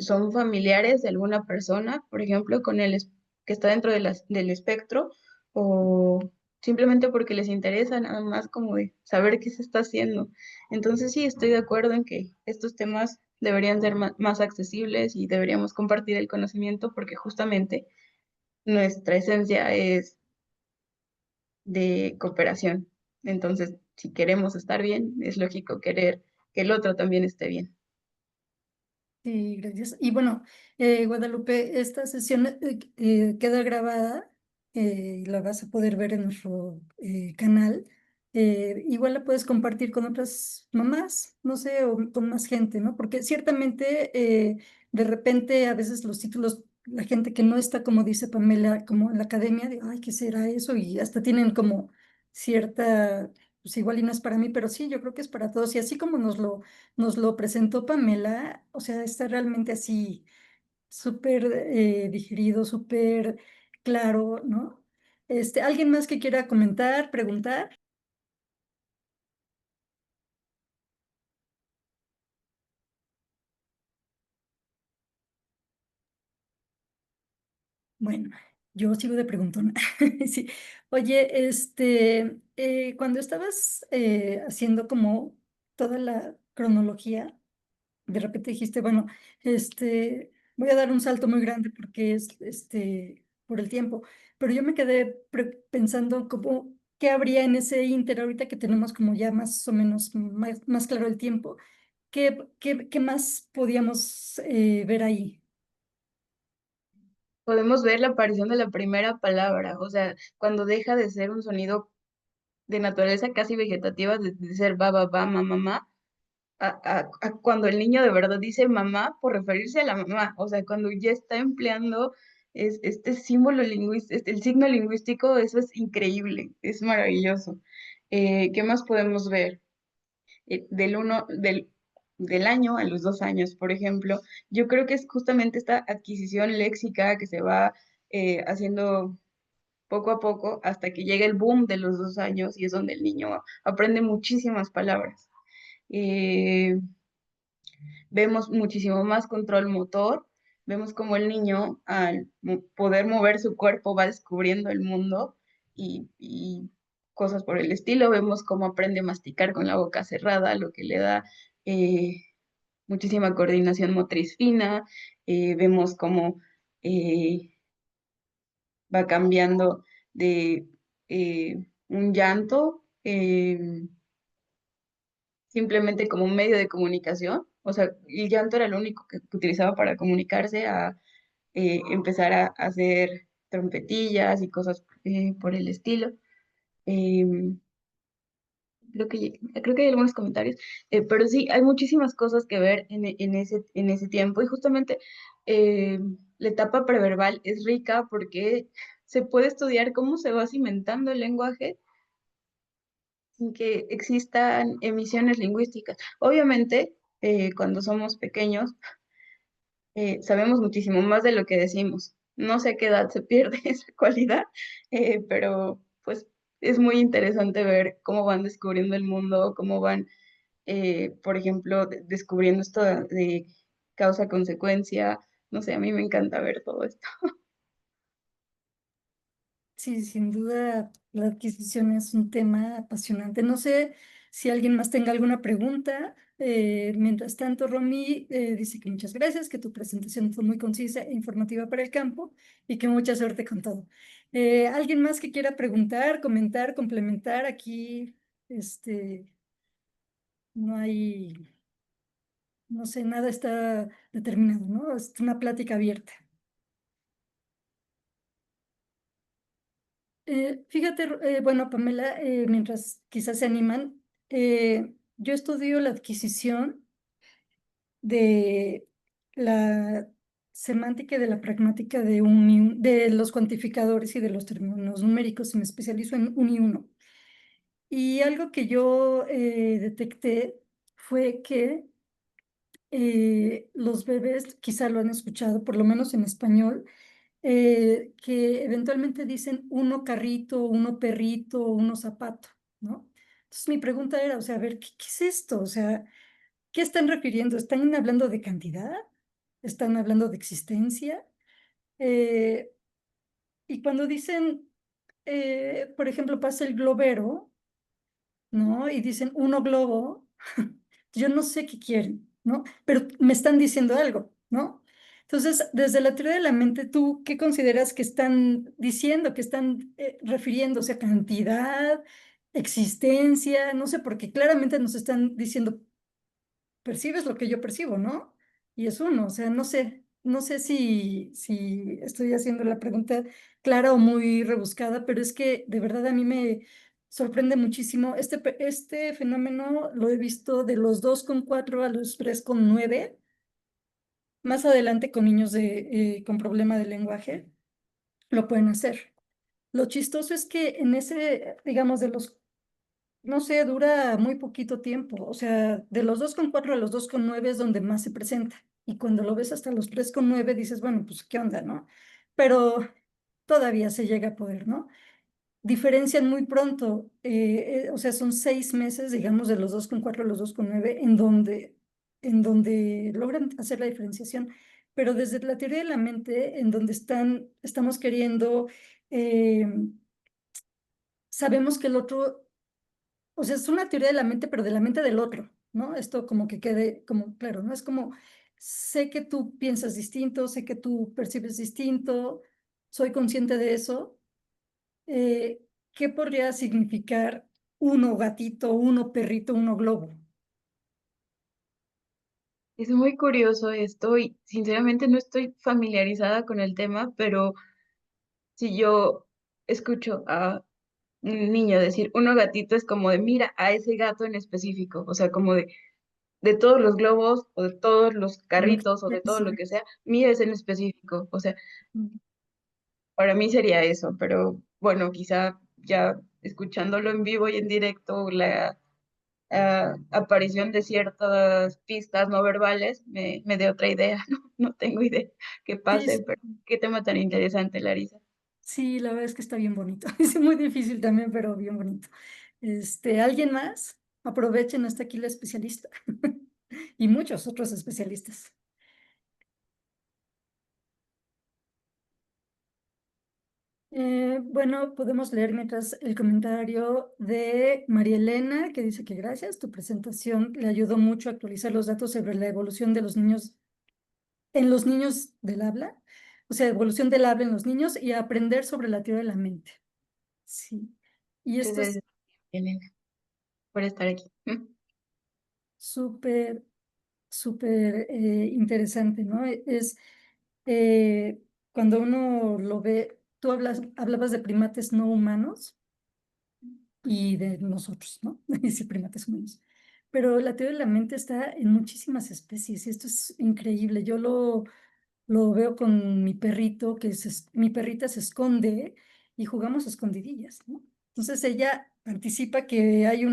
son familiares de alguna persona, por ejemplo, que está dentro de del espectro, o simplemente porque les interesa nada más como de saber qué se está haciendo. Entonces sí, estoy de acuerdo en que estos temas deberían ser más accesibles y deberíamos compartir el conocimiento porque justamente nuestra esencia es de cooperación. Entonces, si queremos estar bien, es lógico querer que el otro también esté bien. Sí, gracias. Y bueno, Guadalupe, esta sesión queda grabada y la vas a poder ver en nuestro canal. Igual la puedes compartir con otras mamás, no sé, o con más gente, ¿no? Porque ciertamente de repente a veces los títulos, la gente que no está, como dice Pamela, como en la academia, de, ay, ¿qué será eso? Y hasta tienen como cierta, pues igual y no es para mí, pero sí, yo creo que es para todos. Y así como nos lo presentó Pamela, o sea, está realmente así súper digerido, súper claro, ¿no? ¿Alguien más que quiera comentar, preguntar? Bueno, yo sigo de preguntona. Sí. Oye, cuando estabas haciendo como toda la cronología, de repente dijiste, bueno, voy a dar un salto muy grande porque es, por el tiempo, pero yo me quedé pensando como, ¿qué habría en ese ínter ahorita que tenemos como ya más o menos más claro el tiempo? ¿Qué más podíamos ver ahí? Podemos ver la aparición de la primera palabra, o sea, cuando deja de ser un sonido de naturaleza casi vegetativa, de ser ba, ba, ba, ma, mamá, a cuando el niño de verdad dice mamá por referirse a la mamá, o sea, cuando ya está empleando este símbolo lingüístico, el signo lingüístico, eso es increíble, es maravilloso. ¿Qué más podemos ver? Del uno, del año a los 2 años, por ejemplo, yo creo que es justamente esta adquisición léxica que se va haciendo poco a poco hasta que llega el boom de los 2 años y es donde el niño aprende muchísimas palabras. Eh, Vemos muchísimo más control motor, vemos como el niño al poder mover su cuerpo va descubriendo el mundo y cosas por el estilo, vemos cómo aprende a masticar con la boca cerrada, lo que le da eh, muchísima coordinación motriz fina, vemos cómo eh, va cambiando de un llanto simplemente como un medio de comunicación. O sea, el llanto era lo único que utilizaba para comunicarse, a empezar a hacer trompetillas y cosas por el estilo. Em, creo que hay algunos comentarios, pero sí, hay muchísimas cosas que ver en ese tiempo y justamente la etapa preverbal es rica porque se puede estudiar cómo se va cimentando el lenguaje sin que existan emisiones lingüísticas. Obviamente, cuando somos pequeños, sabemos muchísimo más de lo que decimos. No sé a qué edad se pierde esa cualidad, pero pues es muy interesante ver cómo van descubriendo el mundo, cómo van, por ejemplo, descubriendo esto de causa-consecuencia. No sé, a mí me encanta ver todo esto. Sí, sin duda la adquisición es un tema apasionante. No sé si alguien más tenga alguna pregunta. Mientras tanto, Romy dice que muchas gracias, que tu presentación fue muy concisa e informativa para el campo y que mucha suerte con todo. ¿Alguien más que quiera preguntar, comentar, complementar? Aquí, no hay, no sé, nada está determinado, ¿no? Es una plática abierta. Fíjate, bueno, Pamela, mientras quizás se animan, yo estudio la adquisición de la semántica y de la pragmática de los cuantificadores y de los términos numéricos y me especializo en un y uno. Y algo que yo detecté fue que los bebés, quizá lo han escuchado, por lo menos en español, que eventualmente dicen uno carrito, uno perrito, uno zapato, ¿no? Entonces mi pregunta era, o sea, a ver, ¿qué es esto? O sea, ¿qué están refiriendo? ¿Están hablando de cantidad? ¿Están hablando de existencia? Eh, y cuando dicen, por ejemplo, pasa el globero, ¿no? Y dicen uno globo, yo no sé qué quieren, ¿no? Pero me están diciendo algo, ¿no? Entonces, desde la teoría de la mente, ¿tú qué consideras que están diciendo, que están refiriéndose a cantidad, existencia? No sé, porque claramente nos están diciendo percibes lo que yo percibo, ¿no? Y es uno, o sea, no sé si estoy haciendo la pregunta clara o muy rebuscada, pero es que de verdad a mí me sorprende muchísimo. Este fenómeno lo he visto de los 2,4 a los 3,9, más adelante con niños con problema de lenguaje, lo pueden hacer. Lo chistoso es que en ese, digamos, de los no sé, dura muy poquito tiempo. O sea, de los 2,4 a los 2,9 es donde más se presenta. Y cuando lo ves hasta los 3,9 dices, bueno, pues qué onda, ¿no? Pero todavía se llega a poder, ¿no? Diferencian muy pronto, o sea, son 6 meses, digamos, de los 2,4 a los 2,9 en donde logran hacer la diferenciación. Pero desde la teoría de la mente, en donde estamos queriendo, eh, sabemos que el otro, o sea, es una teoría de la mente, pero de la mente del otro, ¿no? Esto como que quede como claro, ¿no? Es como, sé que tú piensas distinto, sé que tú percibes distinto, soy consciente de eso. ¿Qué podría significar uno gatito, uno perrito, uno globo? Es muy curioso esto y sinceramente no estoy familiarizada con el tema, pero si yo escucho a un niño decir uno gatito es como de mira a ese gato en específico, o sea, como de todos los globos o de todos los carritos o de todo lo que sea, mira ese en específico, o sea, para mí sería eso, pero bueno, quizá ya escuchándolo en vivo y en directo, la aparición de ciertas pistas no verbales me dé otra idea, no tengo idea qué Sí, pase, pero qué tema tan interesante, Larisa. sí, la verdad es que está bien bonito. Es muy difícil también, pero bien bonito. ¿Alguien más? Aprovechen, hasta aquí la especialista y muchos otros especialistas. Bueno, podemos leer mientras el comentario de María Elena, que dice que gracias, tu presentación le ayudó mucho a actualizar los datos sobre la evolución de los niños en los niños del habla, o sea, evolución del habla en los niños y a aprender sobre la teoría de la mente. Sí, y Muchas esto es gracias, Elena, por estar aquí. súper, súper interesante, ¿no? Eh, cuando uno lo ve, tú hablabas de primates no humanos y de nosotros, ¿no? Y sí, primates humanos. Pero la teoría de la mente está en muchísimas especies y esto es increíble. Yo lo veo con mi perrito, mi perrita se esconde y jugamos a escondidillas, ¿no? Entonces ella anticipa que hay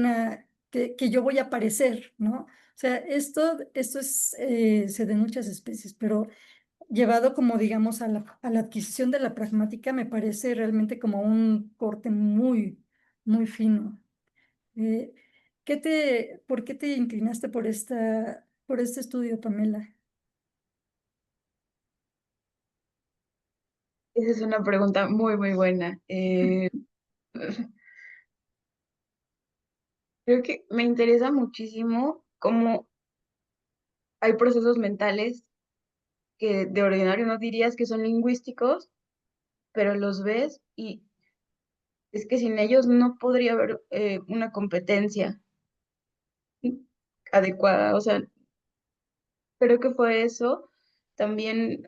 que yo voy a aparecer, ¿no? O sea, esto se da en muchas especies, pero llevado como, digamos, a la adquisición de la pragmática, me parece realmente como un corte muy, muy fino. Eh, ¿Por qué te inclinaste por este estudio, Pamela? Esa es una pregunta muy, muy buena. Creo que me interesa muchísimo cómo hay procesos mentales que de ordinario no dirías que son lingüísticos, pero los ves y es que sin ellos no podría haber una competencia adecuada. O sea, creo que fue eso. También,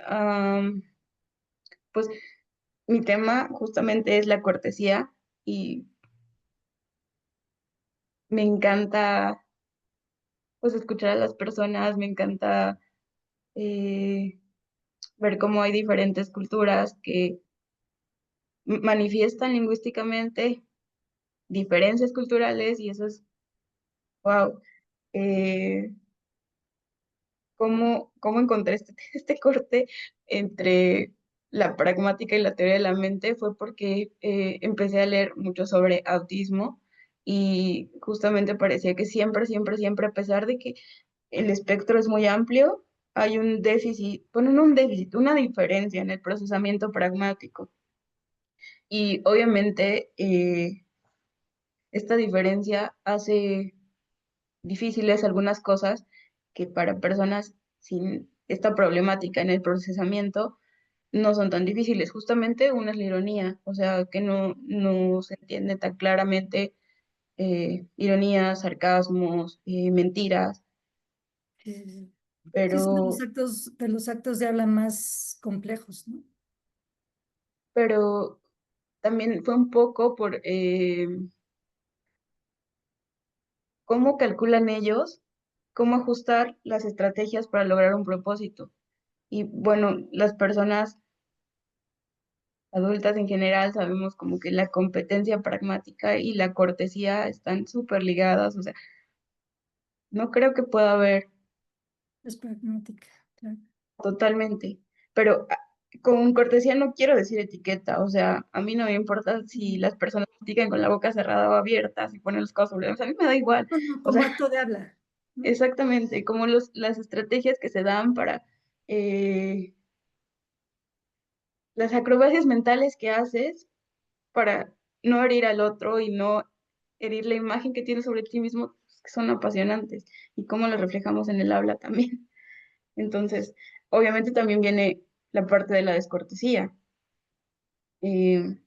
pues mi tema justamente es la cortesía y me encanta pues escuchar a las personas, me encanta eh, ver cómo hay diferentes culturas que manifiestan lingüísticamente diferencias culturales y eso es, wow, cómo encontré este corte entre la pragmática y la teoría de la mente fue porque empecé a leer mucho sobre autismo y justamente parecía que siempre, siempre, siempre, a pesar de que el espectro es muy amplio, hay un déficit, bueno, no un déficit, una diferencia en el procesamiento pragmático. Y obviamente esta diferencia hace difíciles algunas cosas que para personas sin esta problemática en el procesamiento no son tan difíciles. Justamente una es la ironía, o sea, que no se entiende tan claramente ironías, sarcasmos, mentiras, Sí, sí, sí. Sí, es pero, de los actos de habla más complejos, ¿no? pero también fue un poco por cómo calculan ellos, cómo ajustar las estrategias para lograr un propósito. Y bueno, las personas adultas en general sabemos como que la competencia pragmática y la cortesía están súper ligadas, o sea, no creo que pueda haber Es pragmática, claro. totalmente, pero con cortesía no quiero decir etiqueta, o sea, a mí no me importa si las personas platican con la boca cerrada o abierta, si ponen los codos sobre, o sea, a mí me da igual, No, no, o como sea, acto de habla, ¿no? exactamente, como las estrategias que se dan para eh, las acrobacias mentales que haces para no herir al otro y no herir la imagen que tienes sobre ti mismo, que son apasionantes y cómo lo reflejamos en el habla también. Entonces, obviamente también viene la parte de la descortesía, eh,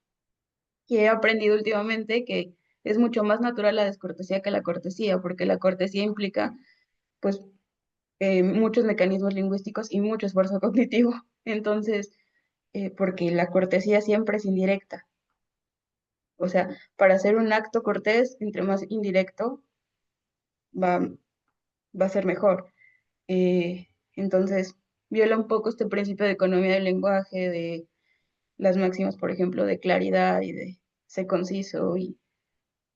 que he aprendido últimamente que es mucho más natural la descortesía que la cortesía, porque la cortesía implica, pues, muchos mecanismos lingüísticos y mucho esfuerzo cognitivo. Entonces, porque la cortesía siempre es indirecta. O sea, para hacer un acto cortés, entre más indirecto, va, va a ser mejor. Entonces, viola un poco este principio de economía del lenguaje, de las máximas, por ejemplo, de claridad y de ser conciso, y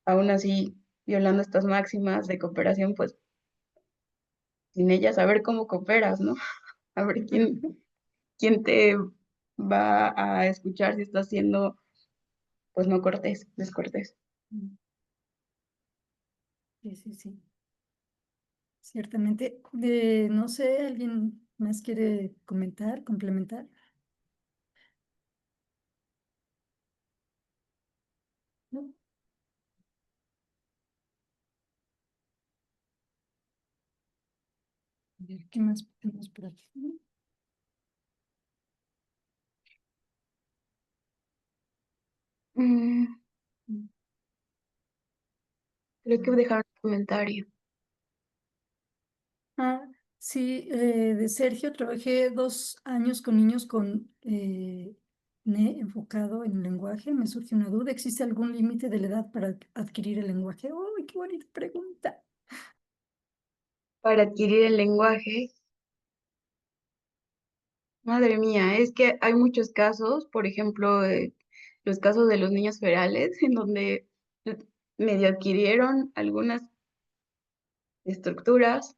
aún así, violando estas máximas de cooperación, pues sin ellas, a ver cómo cooperas, ¿no? A ver quién te va a escuchar si estás siendo, pues no cortés, descortés. Mm, sí, sí, sí, ciertamente. No sé, ¿alguien más quiere comentar, complementar? ¿No? A ver, ¿qué más tenemos por aquí? Mm, Mm. creo que dejar un comentario. Ah, sí, de Sergio trabajé 2 años con niños con NE enfocado en lenguaje. Me surge una duda, ¿existe algún límite de la edad para adquirir el lenguaje? ¡Uy, qué bonita pregunta! Para adquirir el lenguaje, madre mía, es que hay muchos casos, por ejemplo, los casos de los niños ferales, en donde eh, medio adquirieron algunas estructuras.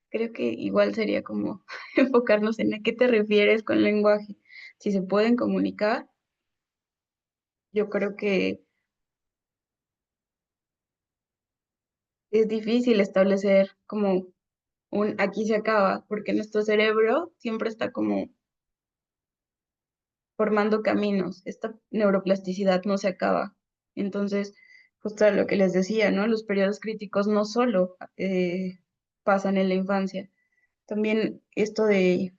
Creo que igual sería como enfocarnos en a qué te refieres con lenguaje. Si se pueden comunicar, yo creo que es difícil establecer como un aquí se acaba, porque nuestro cerebro siempre está como formando caminos, esta neuroplasticidad no se acaba. Entonces, justo lo que les decía, ¿no? Los periodos críticos no solo pasan en la infancia, también esto de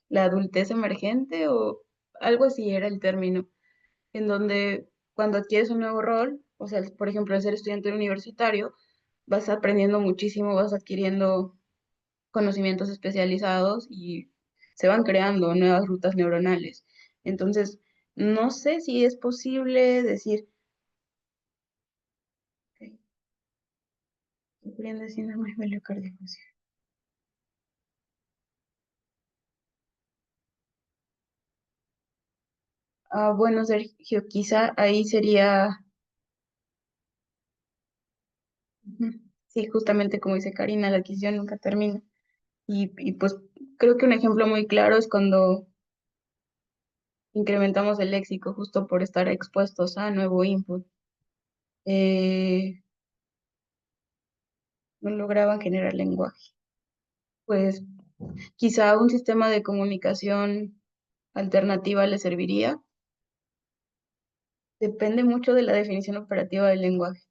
la adultez emergente o algo así era el término, en donde cuando adquieres un nuevo rol, o sea, por ejemplo, el ser estudiante universitario, vas aprendiendo muchísimo, vas adquiriendo conocimientos especializados y se van creando nuevas rutas neuronales. Entonces, no sé si es posible decir, ok, sufriendo de síndrome cardíaco. Ah, bueno, Sergio, quizá ahí sería Ujú. Sí, justamente como dice Karina, la adquisición nunca termina. Y pues creo que un ejemplo muy claro es cuando incrementamos el léxico justo por estar expuestos a nuevo input. Eh, no lograban generar lenguaje. Pues quizá un sistema de comunicación alternativa les serviría. Depende mucho de la definición operativa del lenguaje.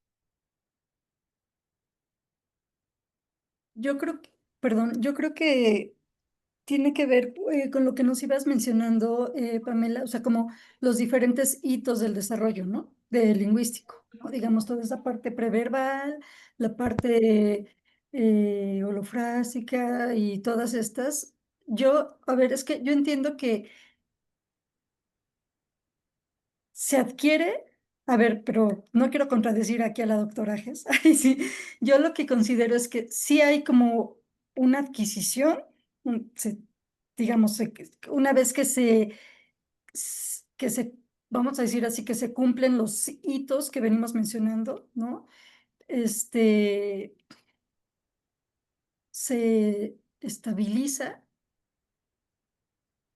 Yo creo que, perdón, yo creo que tiene que ver con lo que nos ibas mencionando, Pamela, o sea, como los diferentes hitos del desarrollo, ¿no? Del lingüístico, ¿no? Digamos, toda esa parte preverbal, la parte holofrásica y todas estas. Yo, a ver, es que yo entiendo que se adquiere, a ver, pero no quiero contradecir aquí a la doctora Gess. Ay, sí, yo lo que considero es que sí hay como una adquisición, digamos, una vez que se, vamos a decir así, que se cumplen los hitos que venimos mencionando, ¿no? Este, se estabiliza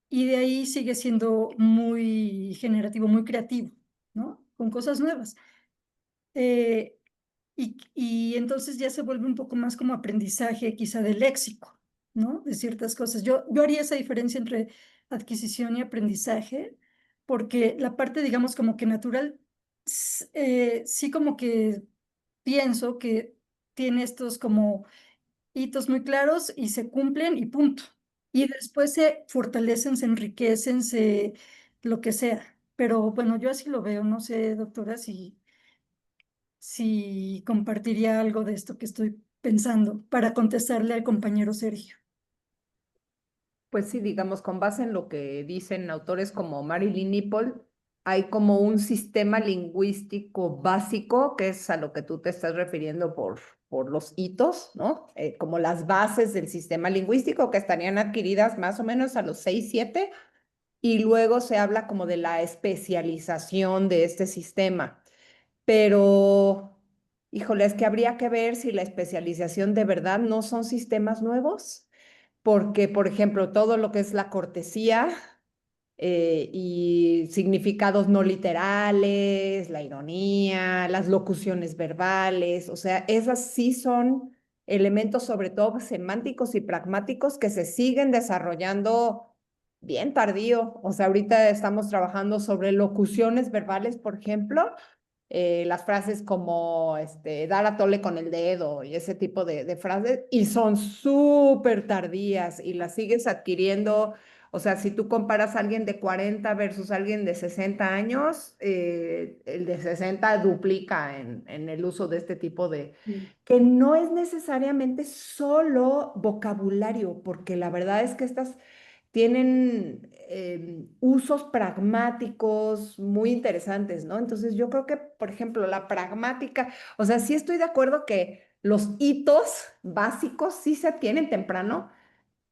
y de ahí sigue siendo muy generativo, muy creativo, ¿no? Con cosas nuevas. Eh, y entonces ya se vuelve un poco más como aprendizaje quizá del léxico, ¿no? De ciertas cosas. Yo haría esa diferencia entre adquisición y aprendizaje, porque la parte, digamos, como que natural, sí como que pienso que tiene estos como hitos muy claros y se cumplen y punto. Y después se fortalecen, se enriquecen, lo que sea. Pero bueno, yo así lo veo, no sé, doctora, si compartiría algo de esto que estoy pensando para contestarle al compañero Sergio. Pues sí, digamos, con base en lo que dicen autores como Marilyn Nipple, hay como un sistema lingüístico básico, que es a lo que tú te estás refiriendo por los hitos, ¿no? Como las bases del sistema lingüístico que estarían adquiridas más o menos a los 6, 7, y luego se habla como de la especialización de este sistema. Pero, híjole, es que habría que ver si la especialización de verdad no son sistemas nuevos, porque, por ejemplo, todo lo que es la cortesía y significados no literales, la ironía, las locuciones verbales, o sea, esas sí son elementos sobre todo semánticos y pragmáticos que se siguen desarrollando bien tardío. O sea, ahorita estamos trabajando sobre locuciones verbales, por ejemplo, las frases como dar a tole con el dedo y ese tipo de frases, y son súper tardías y las sigues adquiriendo. O sea, si tú comparas a alguien de 40 versus alguien de 60 años, el de 60 duplica en el uso de este tipo de, que no es necesariamente solo vocabulario, porque la verdad es que estas tienen usos pragmáticos muy interesantes, ¿no? Entonces yo creo que, por ejemplo, la pragmática, o sea, sí estoy de acuerdo que los hitos básicos sí se adquieren temprano,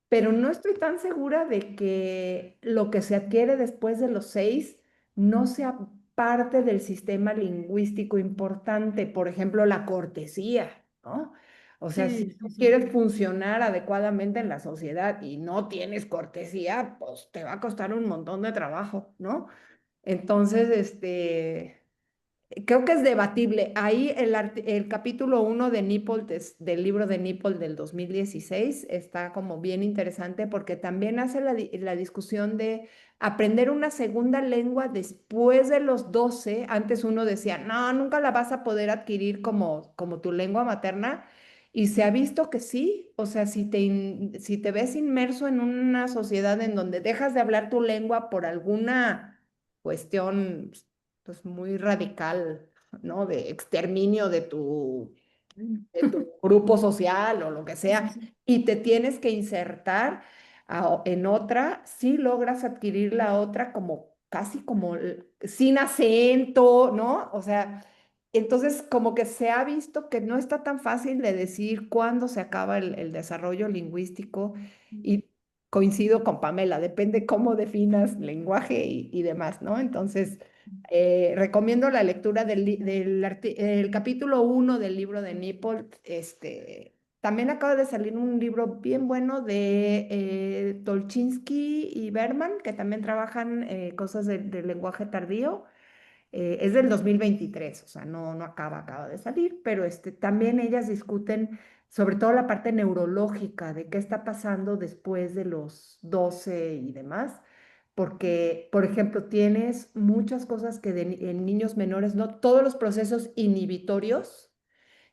pero no estoy tan segura de que lo que se adquiere después de los 6 no sea parte del sistema lingüístico importante, por ejemplo, la cortesía, ¿no? O sea, si Sí, tú sí, sí. quieres funcionar adecuadamente en la sociedad y no tienes cortesía, pues te va a costar un montón de trabajo, ¿no? Entonces, creo que es debatible. Ahí el capítulo 1 de Nipple, del libro de Nipple del 2016, está como bien interesante porque también hace la discusión de aprender una segunda lengua después de los 12. Antes uno decía, no, nunca la vas a poder adquirir como tu lengua materna. Y se ha visto que sí, o sea, si te ves inmerso en una sociedad en donde dejas de hablar tu lengua por alguna cuestión pues muy radical, ¿no? De exterminio de tu grupo social o lo que Sí, sí, sea, sí. y te tienes que insertar en otra, si logras adquirir la otra como casi como sin acento, ¿no? O sea, entonces como que se ha visto que no está tan fácil de decir cuándo se acaba el desarrollo lingüístico y coincido con Pamela, depende cómo definas lenguaje y demás, ¿no? Entonces, Recomiendo la lectura el capítulo 1 del libro de Nippold. También acaba de salir un libro bien bueno de Tolchinsky y Berman, que también trabajan cosas del lenguaje tardío. Es del 2023, o sea, no acaba de salir, pero también ellas discuten sobre todo la parte neurológica de qué está pasando después de los 12 y demás, porque, por ejemplo, tienes muchas cosas que en niños menores, no todos los procesos inhibitorios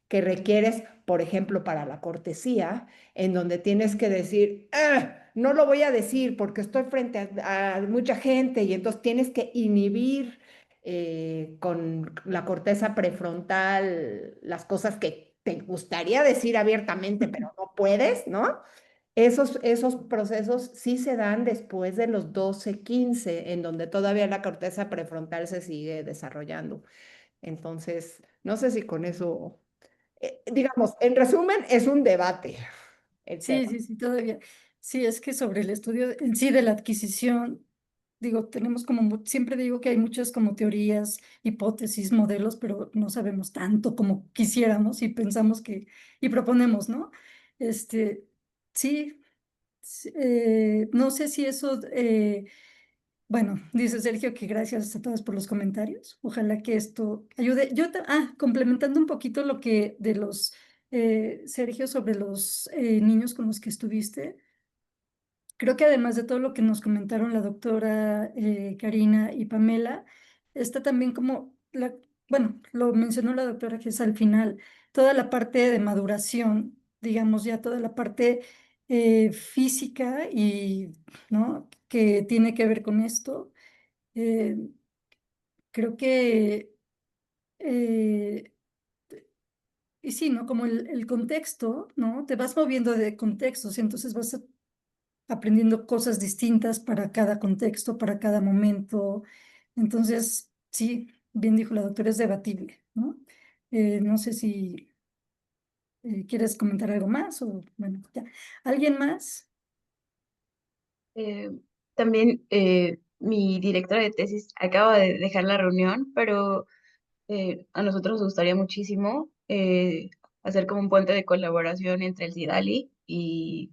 que requieres, por ejemplo, para la cortesía, en donde tienes que decir, "Ah, no lo voy a decir porque estoy frente a mucha gente", y entonces tienes que inhibir con la corteza prefrontal las cosas que te gustaría decir abiertamente, pero no puedes, ¿no? Esos procesos sí se dan después de los 12, 15, en donde todavía la corteza prefrontal se sigue desarrollando. Entonces, no sé si con eso, digamos, en resumen, es un debate el Sí, tema. sí, sí, todavía. Sí, es que sobre el estudio en sí de la adquisición, digo, tenemos como, siempre digo que hay muchas como teorías, hipótesis, modelos, pero no sabemos tanto como quisiéramos y pensamos que, y proponemos, ¿no? Este, sí, no sé si eso, bueno, dice Sergio que gracias a todos por los comentarios. Ojalá que esto ayude. Complementando un poquito lo que de los, Sergio, sobre los niños con los que estuviste. Creo que además de todo lo que nos comentaron la doctora Karina y Pamela, está también como, bueno, lo mencionó la doctora que es al final, toda la parte de maduración, digamos ya toda la parte física y, ¿no? Que tiene que ver con esto. Eh, Creo que, eh, y sí, ¿no? Como el contexto, ¿no? Te vas moviendo de contextos y entonces vas aprendiendo cosas distintas para cada contexto, para cada momento. Entonces, sí, bien dijo la doctora, es debatible, ¿no? No sé si quieres comentar algo más o, bueno, ya. ¿Alguien más? Eh, También mi directora de tesis acaba de dejar la reunión, pero a nosotros nos gustaría muchísimo hacer como un puente de colaboración entre el CIDALI y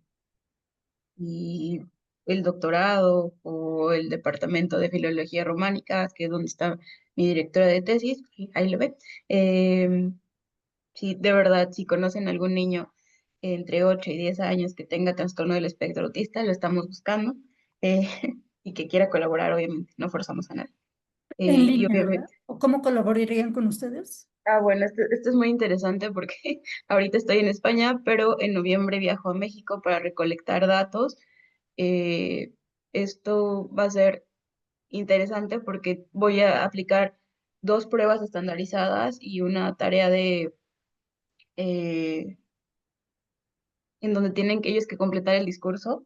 el doctorado o el departamento de filología románica, que es donde está mi directora de tesis, y ahí lo ve. Si de verdad, si conocen algún niño entre 8 y 10 años que tenga trastorno del espectro autista, lo estamos buscando eh, y que quiera colaborar, obviamente, no forzamos a nadie. En Y línea, ¿verdad? obviamente, ¿O cómo colaborarían con ustedes? bueno, esto es muy interesante porque ahorita estoy en España, pero en noviembre viajo a México para recolectar datos. Eh, Esto va a ser interesante porque voy a aplicar dos pruebas estandarizadas y una tarea eh, en donde tienen que ellos que completar el discurso,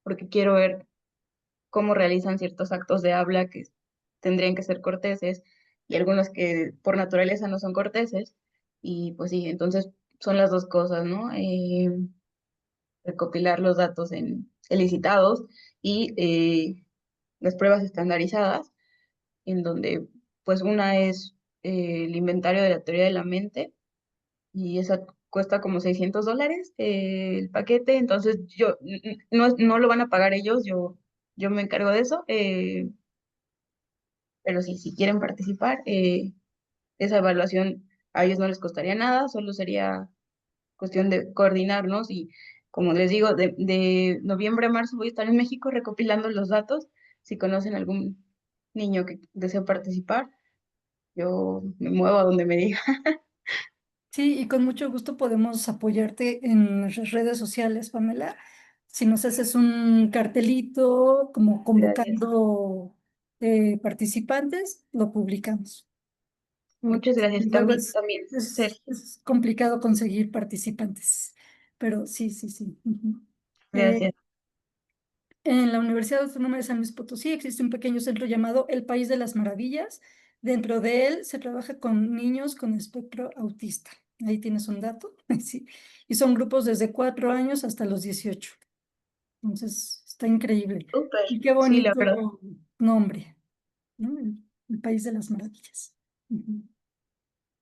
porque quiero ver cómo realizan ciertos actos de habla que tendrían que ser corteses y algunos que por naturaleza no son corteses. Y pues sí, entonces son las dos cosas, ¿no? Recopilar los datos elicitados y las pruebas estandarizadas, en donde pues una es el inventario de la teoría de la mente y esa cuesta como $600 el paquete, entonces no lo van a pagar ellos, yo me encargo de eso, pero sí, si quieren participar, esa evaluación a ellos no les costaría nada, solo sería cuestión de coordinarnos y como les digo, de noviembre a marzo voy a estar en México recopilando los datos, si conocen algún niño que desea participar, yo me muevo a donde me diga. Sí, y con mucho gusto podemos apoyarte en nuestras redes sociales, Pamela. Si nos haces un cartelito como Gracias. convocando participantes, lo publicamos. Porque Muchas gracias. luego También, Sergio. es complicado conseguir participantes. Pero sí, sí, sí. Ujú. Eh, Gracias. en la Universidad Autónoma de San Luis Potosí existe un pequeño centro llamado El País de las Maravillas. Dentro de él se trabaja con niños con espectro autista. Ahí tienes un dato. Sí. Y son grupos desde 4 años hasta los 18. Entonces, está increíble. Súper. Y qué Sí, la verdad. bonito nombre, ¿no? el país de las maravillas. Ujú.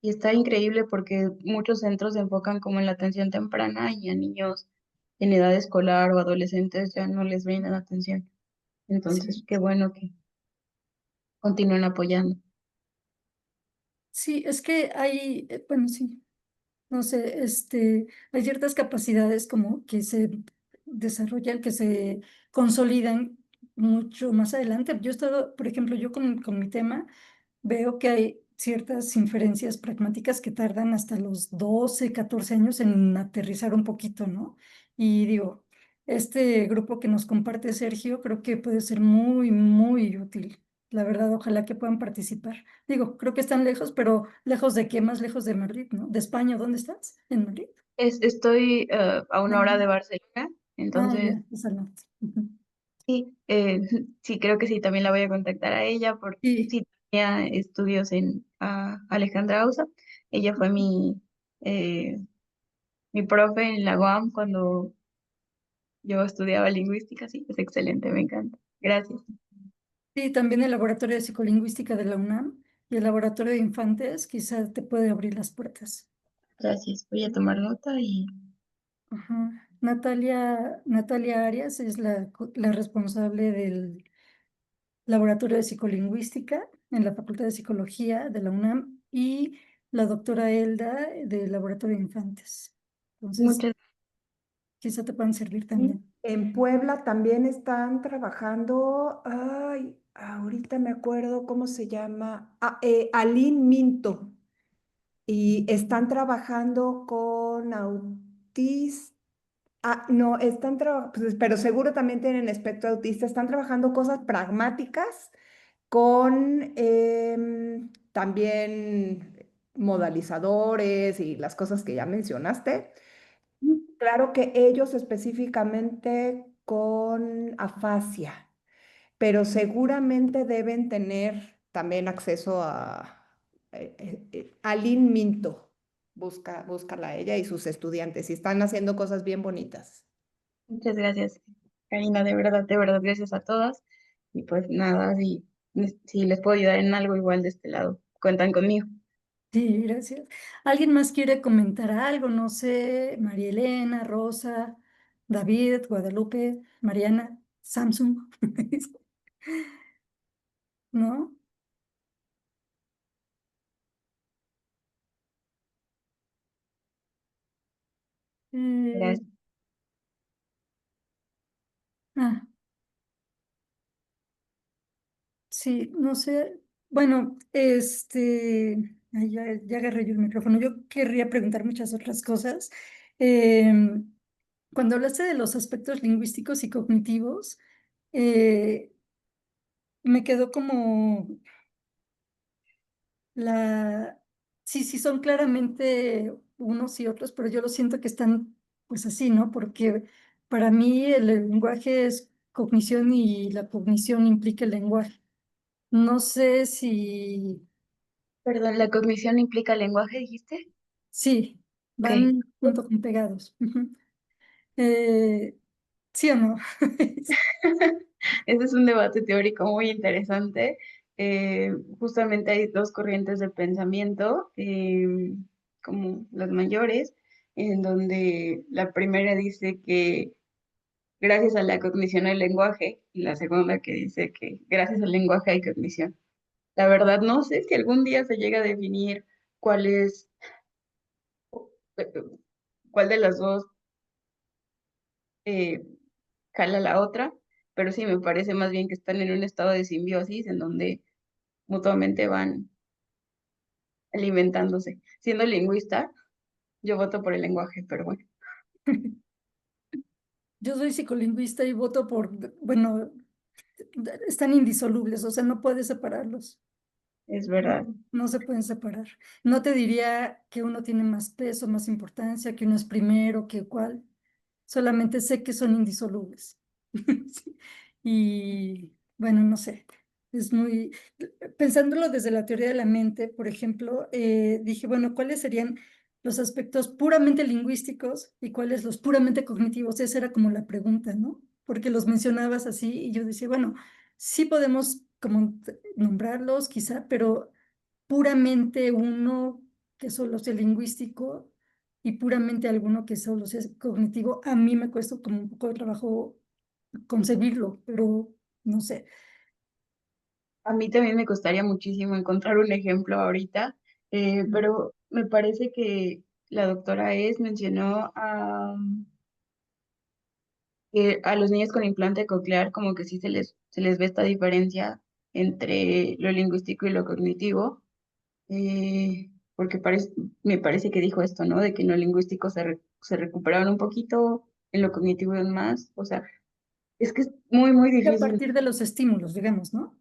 Y está increíble porque muchos centros se enfocan como en la atención temprana y a niños en edad escolar o adolescentes ya no les brindan atención. Entonces, Sí. qué bueno que continúen apoyando. Sí, es que hay, bueno, sí, no sé, hay ciertas capacidades como que se desarrollan, que se consolidan mucho más adelante. Yo he estado, por ejemplo, yo con mi tema, veo que hay ciertas inferencias pragmáticas que tardan hasta los 12, 14 años en aterrizar un poquito, ¿no? Y digo, este grupo que nos comparte Sergio creo que puede ser muy, muy útil. La verdad, ojalá que puedan participar. Digo, creo que están lejos, pero ¿lejos de qué? Más lejos de Madrid, ¿no? ¿De España? ¿Dónde estás? ¿En Madrid? Estoy a una hora de Barcelona, entonces Ya, es al norte. Ujú. sí, sí, creo que sí, también la voy a contactar a ella porque Sí. sí tenía estudios en Alejandra Ausa. Ella fue eh, mi profe en la UAM cuando yo estudiaba lingüística, sí, es excelente, me encanta. Gracias. Sí, también el Laboratorio de Psicolingüística de la UNAM y el Laboratorio de Infantes quizá te puede abrir las puertas. Gracias. Voy a tomar nota y Ajá. Natalia Arias es la responsable del Laboratorio de Psicolingüística en la Facultad de Psicología de la UNAM y la doctora Elda del Laboratorio de Infantes. Entonces, muchas quizá te puedan servir Y también. en Puebla también están trabajando, ay, ahorita me acuerdo cómo se llama, Aline Minto, y están trabajando con autistas. No, están trabajando, pero seguro también tienen espectro autista, están trabajando cosas pragmáticas con también modalizadores y las cosas que ya mencionaste. Claro que ellos específicamente con afasia, pero seguramente deben tener también acceso a Aline Minto. Búscala a ella y sus estudiantes y están haciendo cosas bien bonitas. Muchas gracias, Karina, de verdad, gracias a todas. Y pues nada, si les puedo ayudar en algo igual de este lado, cuentan conmigo. Sí, gracias. ¿Alguien más quiere comentar algo? No sé, María Elena, Rosa, David, Guadalupe, Mariana, Samsung. ¿No? Eh, Gracias. ah, sí, no sé. Bueno, ya agarré yo el micrófono. Yo querría preguntar muchas otras cosas. Em, Cuando hablaste de los aspectos lingüísticos y cognitivos, eh, me quedó como la... Sí, sí, son claramente unos y otros, pero yo lo siento que están pues así, ¿no? Porque para mí el lenguaje es cognición y la cognición implica el lenguaje. No sé si... Perdón, ¿la cognición implica lenguaje, dijiste? Sí, Ok. van junto con pegados. Ujú. Eh, ¿Sí o no? Ese es un debate teórico muy interesante. Justamente hay dos corrientes de pensamiento, como las mayores, en donde la primera dice que gracias a la cognición hay lenguaje y la segunda que dice que gracias al lenguaje hay cognición. La verdad no sé si algún día se llega a definir cuál es, eh, cuál de las dos eh, jala la otra, pero sí me parece más bien que están en un estado de simbiosis en donde mutuamente van alimentándose. Siendo lingüista, yo voto por el lenguaje, pero bueno, Yo soy psicolingüista y voto por, bueno, están indisolubles, o sea, no puedes separarlos. es No, verdad. no se pueden separar. No te diría que uno tiene más peso, más importancia, que uno es primero, que cuál. Solamente sé que son indisolubles. Sí. Y bueno, no sé. Es muy, pensándolo desde la teoría de la mente, por ejemplo, dije, bueno, ¿cuáles serían los aspectos puramente lingüísticos y cuáles los puramente cognitivos? Esa era como la pregunta, ¿no? Porque los mencionabas así y yo decía, bueno, sí podemos nombrarlos quizá, pero puramente uno que solo sea lingüístico y puramente alguno que solo sea cognitivo, a mí me cuesta como un poco de trabajo concebirlo, pero no sé. A mí también me costaría muchísimo encontrar un ejemplo ahorita, pero me parece que la doctora Es mencionó que a los niños con implante coclear como que sí se les ve esta diferencia entre lo lingüístico y lo cognitivo, porque me parece que dijo esto, ¿no? De que en lo lingüístico se recuperaban un poquito, en lo cognitivo más, o sea, es que es muy, muy Y a difícil. partir de los estímulos, digamos, ¿no?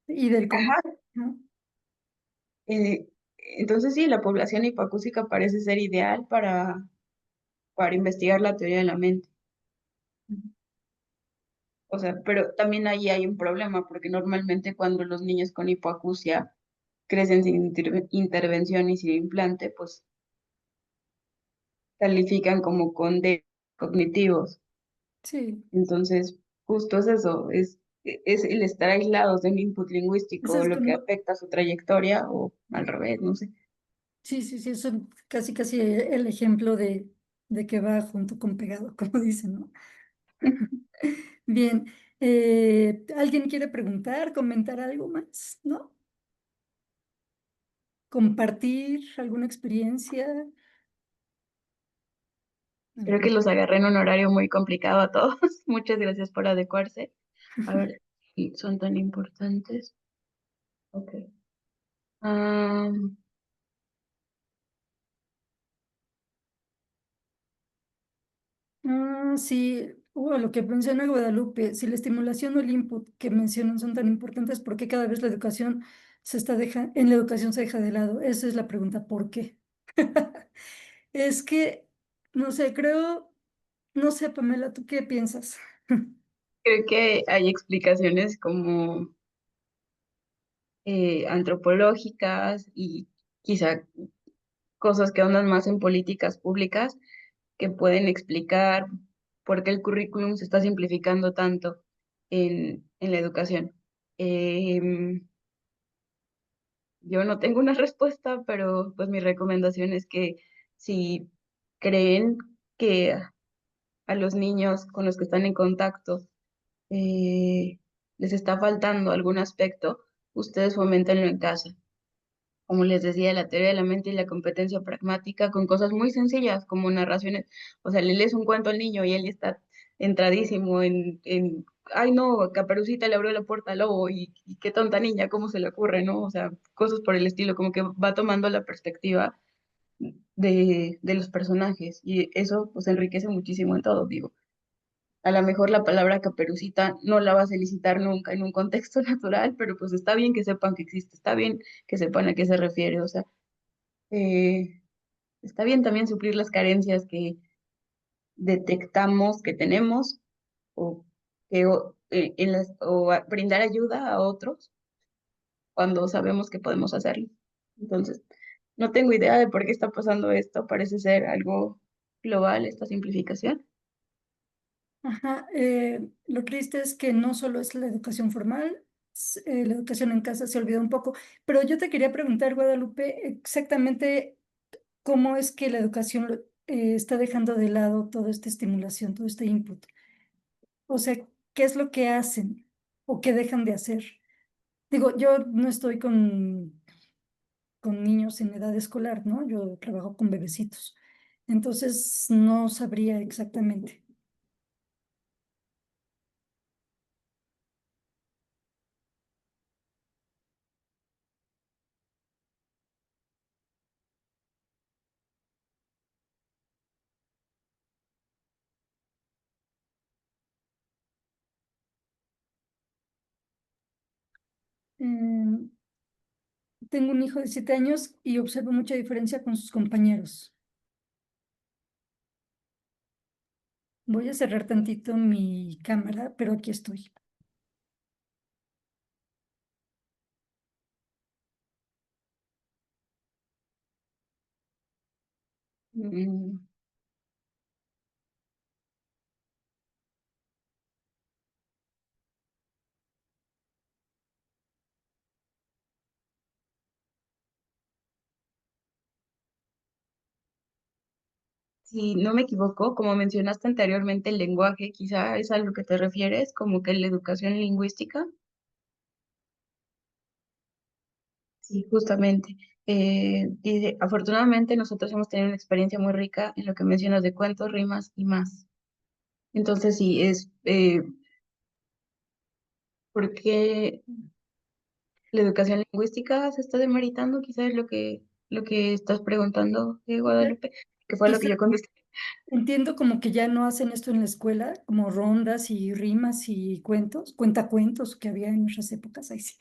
Y del Ajá. ¿no? eh, entonces sí, la población hipoacústica parece ser ideal para investigar la teoría de la mente. O sea, pero también ahí hay un problema, porque normalmente cuando los niños con hipoacusia crecen sin intervención y sin implante, pues califican como con cognitivos. Sí, Entonces, justo es eso, es el estar aislados de un input eso lingüístico es lo que como, afecta su trayectoria o al revés, no sé. sí, sí, sí, eso casi, casi el ejemplo de que va junto con pegado, como dicen, ¿no? Bien, ¿alguien quiere preguntar, comentar algo más? ¿No? ¿Compartir alguna experiencia? Creo que los agarré en un horario muy complicado a todos. Muchas gracias por adecuarse. A ver, si son tan importantes. Ok. Ah, Sí, lo que menciona Guadalupe, si la estimulación o el input que mencionan son tan importantes, ¿por qué cada vez la educación en la educación se deja de lado? Esa es la pregunta, ¿por qué? Es que, no sé, no sé, Pamela, ¿tú qué piensas? creo que hay explicaciones como antropológicas y quizá cosas que andan más en políticas públicas que pueden explicar por qué el currículum se está simplificando tanto en la educación. Em, yo no tengo una respuesta, pero pues mi recomendación es que si creen que a los niños con los que están en contacto eh, les está faltando algún aspecto, ustedes foméntenlo en casa. Como les decía, la teoría de la mente y la competencia pragmática con cosas muy sencillas como narraciones. O sea, le lees un cuento al niño y él está entradísimo ay no, Caperucita le abrió la puerta al lobo y qué tonta niña, ¿cómo se le ocurre, no? O sea, cosas por el estilo, como que va tomando la perspectiva de los personajes y eso pues enriquece muchísimo en todo, digo. A lo mejor la palabra caperucita no la vas a elicitar nunca en un contexto natural, pero pues está bien que sepan que existe, está bien que sepan a qué se refiere, o sea, eh, está bien también suplir las carencias que detectamos que tenemos o brindar ayuda a otros cuando sabemos que podemos hacerlo. Entonces, no tengo idea de por qué está pasando esto, parece ser algo global esta simplificación. Ajá, lo triste es que no solo es la educación formal, la educación en casa se olvida un poco, pero yo te quería preguntar, Guadalupe, exactamente cómo es que la educación está dejando de lado toda esta estimulación, todo este input. O sea, ¿qué es lo que hacen o qué dejan de hacer? Digo, yo no estoy con niños en edad escolar, ¿no? Yo trabajo con bebecitos, entonces no sabría exactamente. Em, Tengo un hijo de 7 años y observo mucha diferencia con sus compañeros. Voy a cerrar tantito mi cámara, pero aquí estoy. Mm, Si no me equivoco, como mencionaste anteriormente, el lenguaje, quizá es a lo que te refieres, como que la educación lingüística. Sí, justamente. Afortunadamente nosotros hemos tenido una experiencia muy rica en lo que mencionas de cuentos, rimas y más. Entonces, sí, es porque la educación lingüística se está demeritando, quizás es lo que estás preguntando, Guadalupe, que fue lo que Quizá yo contesté. entiendo como que ya no hacen esto en la escuela, como rondas y rimas y cuentos, cuentacuentos que había en nuestras épocas. Ahí sí.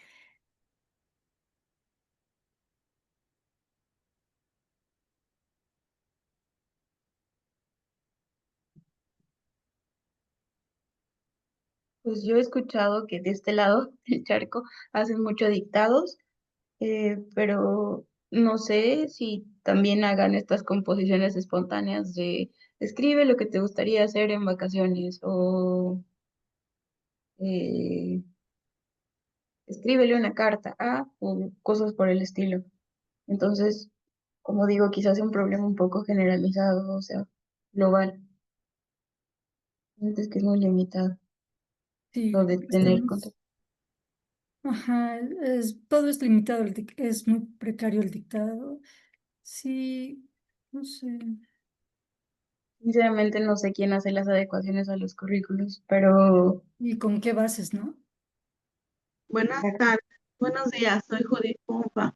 Pues yo he escuchado que de este lado del charco hacen mucho dictados, pero no sé si también hagan estas composiciones espontáneas de escribe lo que te gustaría hacer en vacaciones o eh, escríbele una carta a o cosas por el estilo. Entonces, como digo, quizás sea un problema un poco generalizado, o sea, global. Es que es muy limitado Sí, lo de tener estamos, contacto. ajá, todo es limitado, es muy precario el dictado. Sí, no sé. Sinceramente no sé quién hace las adecuaciones a los currículos, pero ¿Y con qué bases, no? Buenas tardes, buenos días, soy Judith Pompa.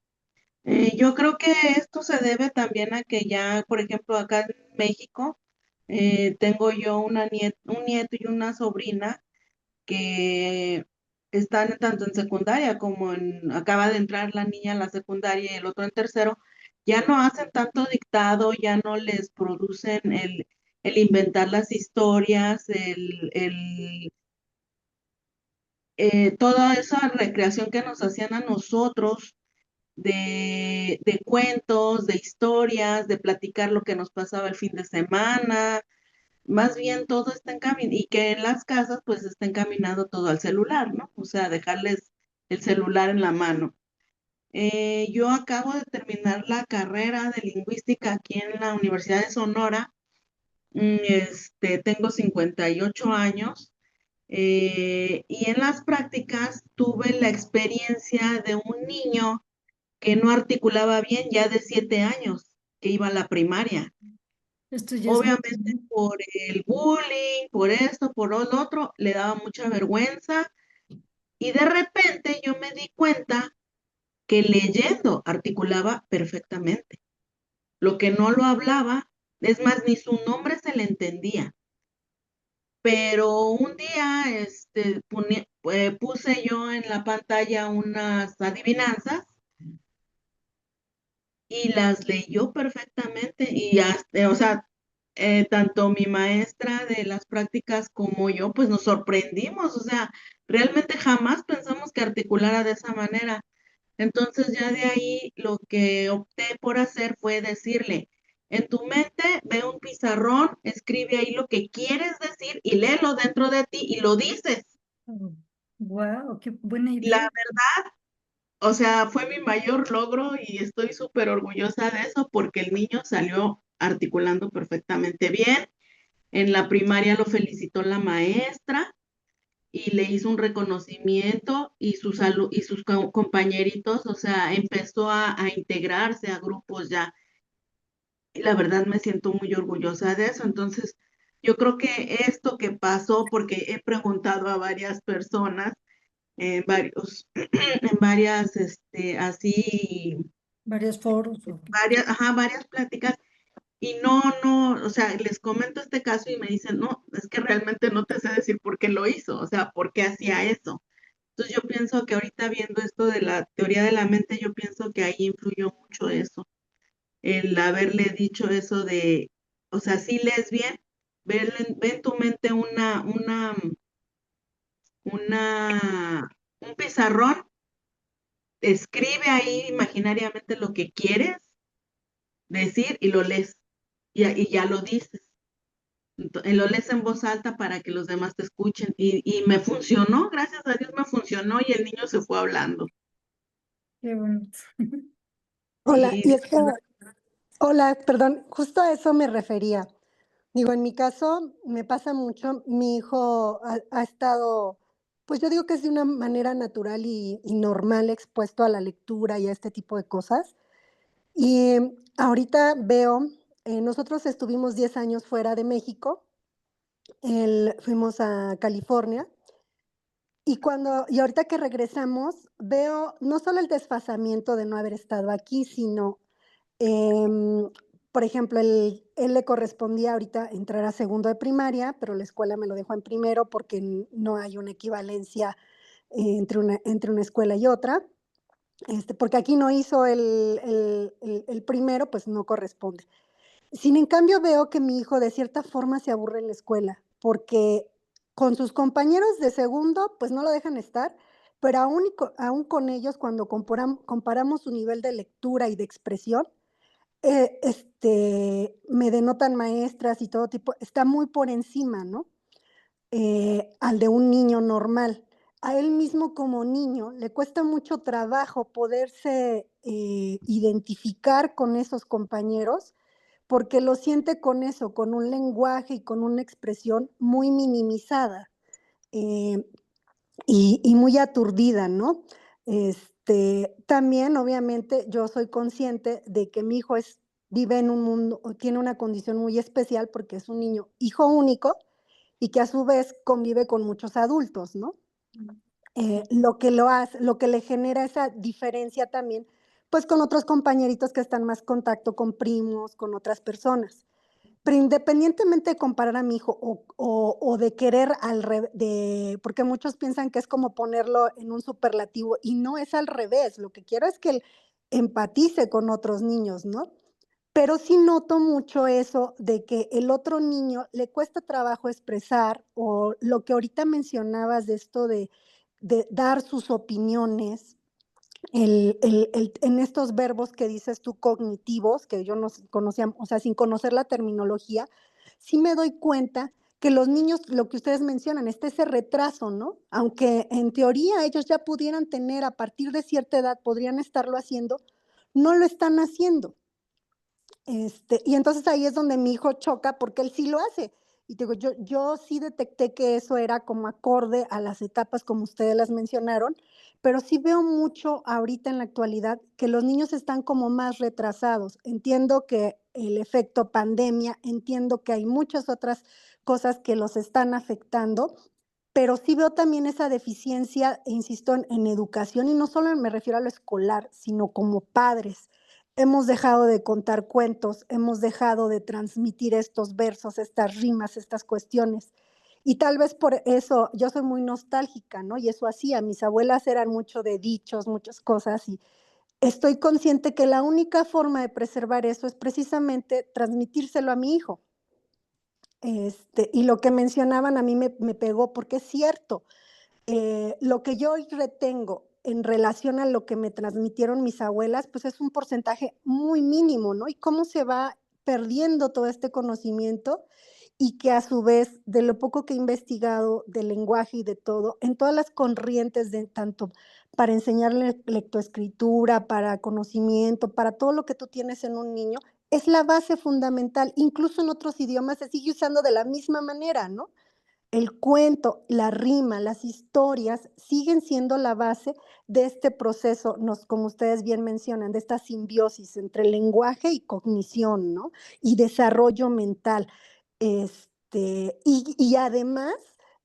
Yo creo que esto se debe también a que ya, por ejemplo, acá en México, tengo yo un nieto y una sobrina que están tanto en secundaria como acaba de entrar la niña a la secundaria y el otro en tercero, ya no hacen tanto dictado, ya no les producen el inventar las historias, toda esa recreación que nos hacían a nosotros de cuentos, de historias, de platicar lo que nos pasaba el fin de semana, más bien todo está encaminado, y que en las casas pues está encaminado todo al celular, ¿no? O sea, dejarles el celular en la mano. Yo acabo de terminar la carrera de lingüística aquí en la Universidad de Sonora. Tengo 58 años. Y en las prácticas tuve la experiencia de un niño que no articulaba bien ya de 7 años, que iba a la primaria. Esto ya es mucho, Obviamente ¿no? por el bullying, por esto, por lo otro, le daba mucha vergüenza y de repente yo me di cuenta que leyendo articulaba perfectamente. Lo que no lo hablaba, es más, ni su nombre se le entendía. Pero un día puse yo en la pantalla unas adivinanzas y las leyó perfectamente y o sea, tanto mi maestra de las prácticas como yo, pues nos sorprendimos, o sea, realmente jamás pensamos que articulara de esa manera. Entonces ya de ahí lo que opté por hacer fue decirle, en tu mente ve un pizarrón, escribe ahí lo que quieres decir y léelo dentro de ti y lo dices. Wow, qué buena La idea. O sea, fue mi mayor logro y estoy súper orgullosa de eso porque el niño salió articulando perfectamente bien. En la primaria lo felicitó la maestra y le hizo un reconocimiento y y sus compañeritos, o sea, empezó a integrarse a grupos ya. Y la verdad me siento muy orgullosa de eso. Entonces, yo creo que esto que pasó, porque he preguntado a varias personas, en varios, en varias, así, Varios foros. varias pláticas, y o sea, les comento este caso y me dicen, no, es que realmente no te sé decir por qué lo hizo, o sea, por qué hacía eso. Entonces yo pienso que ahorita viendo esto de la teoría de la mente, yo pienso que ahí influyó mucho eso, el haberle dicho eso de, o sea, si lees bien, ve en tu mente un pizarrón, escribe ahí imaginariamente lo que quieres decir y lo lees y ya lo dices. Lo lees en voz alta para que los demás te escuchen y me funcionó, gracias a Dios me funcionó y el niño se fue hablando. Qué bonito. Hola, Y y es que, hola, perdón, justo a eso me refería. Digo, en mi caso me pasa mucho, mi hijo ha estado, pues yo digo que es de una manera natural y normal expuesto a la lectura y a este tipo de cosas. Y ahorita veo, nosotros estuvimos 10 años fuera de México, fuimos a California y ahorita que regresamos veo no solo el desfasamiento de no haber estado aquí, sino, em, por ejemplo, él le correspondía ahorita entrar a segundo de primaria, pero la escuela me lo dejó en primero porque no hay una equivalencia entre una escuela y otra. Porque aquí no hizo el primero, pues no corresponde. Sin en cambio, veo que mi hijo de cierta forma se aburre en la escuela, porque con sus compañeros de segundo, pues no lo dejan estar, pero aún con ellos, cuando comparamos su nivel de lectura y de expresión, me denotan maestras y todo tipo, está muy por encima, ¿no? Al de un niño normal. A él mismo como niño le cuesta mucho trabajo poderse identificar con esos compañeros porque lo siente con eso, con un lenguaje y con una expresión muy minimizada eh, y muy aturdida, ¿no? También, obviamente, yo soy consciente de que mi hijo vive en un mundo, tiene una condición muy especial porque es un niño hijo único y que a su vez convive con muchos adultos, ¿no? Lo que le genera esa diferencia también, pues con otros compañeritos que están más en contacto con primos, con otras personas. Pero independientemente de comparar a mi hijo o de querer porque muchos piensan que es como ponerlo en un superlativo y no es al revés, lo que quiero es que él empatice con otros niños, ¿no? Pero sí noto mucho eso de que el otro niño le cuesta trabajo expresar, o lo que ahorita mencionabas de esto de dar sus opiniones, en estos verbos que dices tú cognitivos, que yo no conocía, o sea, sin conocer la terminología, sí me doy cuenta que los niños, lo que ustedes mencionan, está ese retraso, ¿no? Aunque en teoría ellos ya pudieran tener, a partir de cierta edad, podrían estarlo haciendo, no lo están haciendo. Y entonces ahí es donde mi hijo choca porque él sí lo hace. Y te digo, yo sí detecté que eso era como acorde a las etapas como ustedes las mencionaron, pero sí veo mucho ahorita en la actualidad que los niños están como más retrasados. Entiendo que el efecto pandemia, entiendo que hay muchas otras cosas que los están afectando, pero sí veo también esa deficiencia, e insisto, en educación, y no solo me refiero a lo escolar, sino como padres. Hemos dejado de contar cuentos, hemos dejado de transmitir estos versos, estas rimas, estas cuestiones. Y tal vez por eso yo soy muy nostálgica, ¿no? Y eso hacía, mis abuelas eran mucho de dichos, muchas cosas, y estoy consciente que la única forma de preservar eso es precisamente transmitírselo a mi hijo. Y lo que mencionaban a mí me pegó porque es cierto, lo que yo hoy retengo en relación a lo que me transmitieron mis abuelas, pues es un porcentaje muy mínimo, ¿no? Y cómo se va perdiendo todo este conocimiento y que a su vez, de lo poco que he investigado del lenguaje y de todo, en todas las corrientes de tanto para enseñarle lectoescritura, para conocimiento, para todo lo que tú tienes en un niño, es la base fundamental. Incluso en otros idiomas se sigue usando de la misma manera, ¿no? El cuento, la rima, las historias siguen siendo la base de este proceso, como ustedes bien mencionan, de esta simbiosis entre lenguaje y cognición, ¿no? Y desarrollo mental. Y además,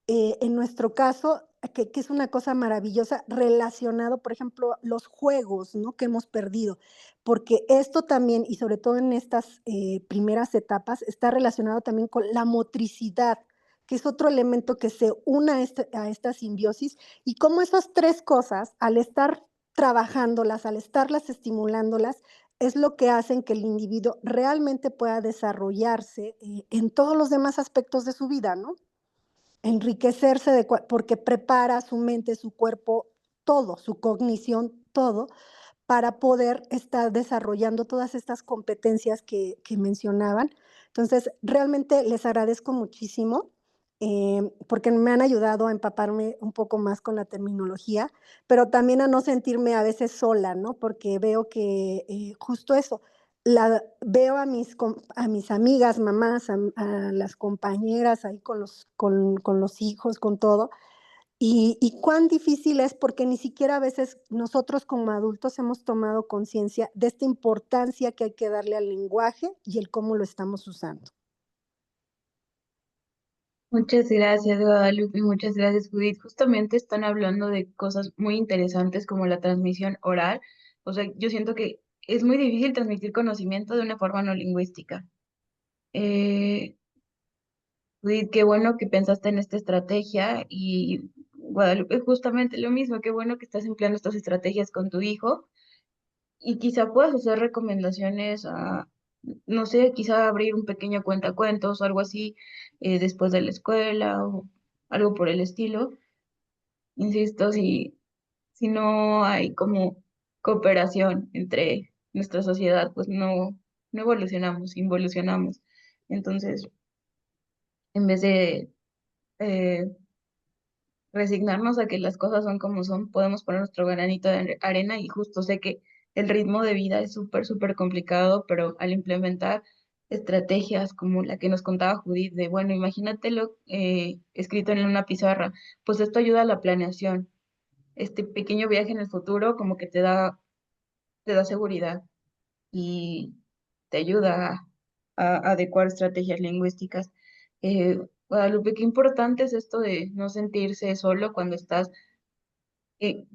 en nuestro caso, que es una cosa maravillosa, relacionado, por ejemplo, los juegos, ¿no? Que hemos perdido, porque esto también, y sobre todo en estas primeras etapas, está relacionado también con la motricidad, que es otro elemento que se une a esta simbiosis, y cómo esas tres cosas, al estar trabajándolas, al estarlas estimulándolas, es lo que hacen que el individuo realmente pueda desarrollarse en todos los demás aspectos de su vida, ¿no? Enriquecerse porque prepara su mente, su cuerpo, todo, su cognición, todo, para poder estar desarrollando todas estas competencias que mencionaban. Entonces, realmente les agradezco muchísimo porque me han ayudado a empaparme un poco más con la terminología, pero también a no sentirme a veces sola, ¿no? Porque veo que justo eso, veo a mis amigas, mamás, a las compañeras ahí con los hijos, con todo, y cuán difícil es porque ni siquiera a veces nosotros como adultos hemos tomado conciencia de esta importancia que hay que darle al lenguaje y el cómo lo estamos usando. Muchas gracias, Guadalupe, muchas gracias, Judith. Justamente están hablando de cosas muy interesantes como la transmisión oral. O sea, yo siento que es muy difícil transmitir conocimiento de una forma no lingüística. Eh, Judith, qué bueno que pensaste en esta estrategia y Guadalupe, justamente lo mismo, qué bueno que estás empleando estas estrategias con tu hijo y quizá puedas hacer recomendaciones a, no sé, quizá abrir un pequeño cuentacuentos o algo así después de la escuela o algo por el estilo. Insisto, si no hay como cooperación entre nuestra sociedad, pues no evolucionamos, involucionamos. Entonces, en vez de eh, resignarnos a que las cosas son como son, podemos poner nuestro granito de arena y justo sé que el ritmo de vida es súper complicado, pero al implementar estrategias como la que nos contaba Judith, de bueno, imagínatelo escrito en una pizarra, pues esto ayuda a la planeación. Este pequeño viaje en el futuro como que te da seguridad y te ayuda a adecuar estrategias lingüísticas. Guadalupe, qué importante es esto de no sentirse solo cuando estás eh,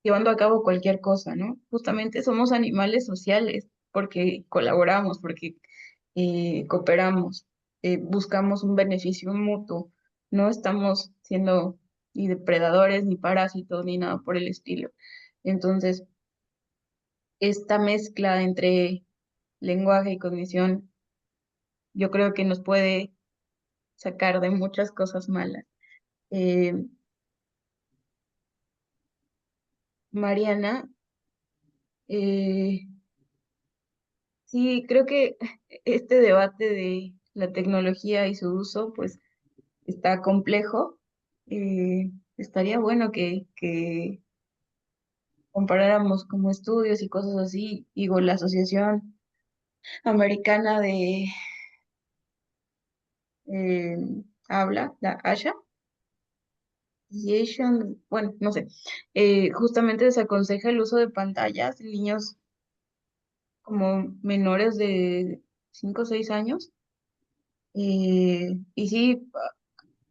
llevando a cabo cualquier cosa, ¿no? Justamente somos animales sociales porque colaboramos, porque cooperamos, buscamos un beneficio mutuo, no estamos siendo ni depredadores, ni parásitos, ni nada por el estilo. Entonces, esta mezcla entre lenguaje y cognición, yo creo que nos puede sacar de muchas cosas malas. Eh, Mariana, eh, sí, creo que este debate de la tecnología y su uso, pues está complejo. Estaría bueno que comparáramos como estudios y cosas así. Digo, la Asociación Americana de eh, Habla, la ASHA, Association, bueno, no sé, justamente desaconseja el uso de pantallas en niños como menores de 5 o 6 años. Y sí,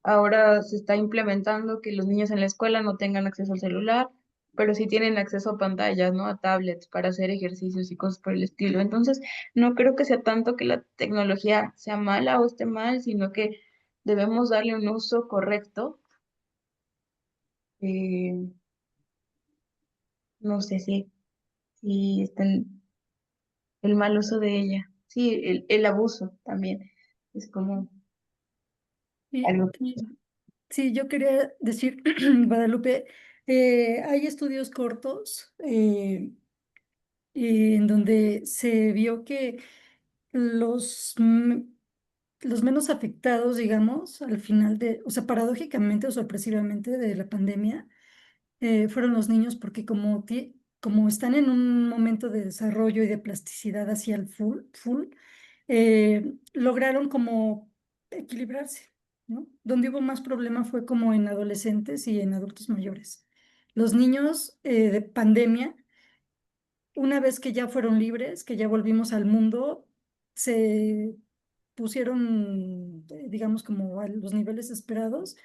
ahora se está implementando que los niños en la escuela no tengan acceso al celular, pero sí tienen acceso a pantallas, ¿no? A tablets para hacer ejercicios y cosas por el estilo. Entonces, no creo que sea tanto que la tecnología sea mala o esté mal, sino que debemos darle un uso correcto. Eh, no sé si está el mal uso de ella. Sí, el abuso también. Es como Y, algo. sí, yo quería decir, Guadalupe, hay estudios cortos en donde se vio que los, los menos afectados, digamos, al final o sea, paradójicamente o sorpresivamente de la pandemia, fueron los niños porque como están en un momento de desarrollo y de plasticidad hacia el full, lograron como equilibrarse, ¿no? Donde hubo más problema fue como en adolescentes y en adultos mayores. Los niños de pandemia, una vez que ya fueron libres, que ya volvimos al mundo, se pusieron, digamos, como a los niveles esperados.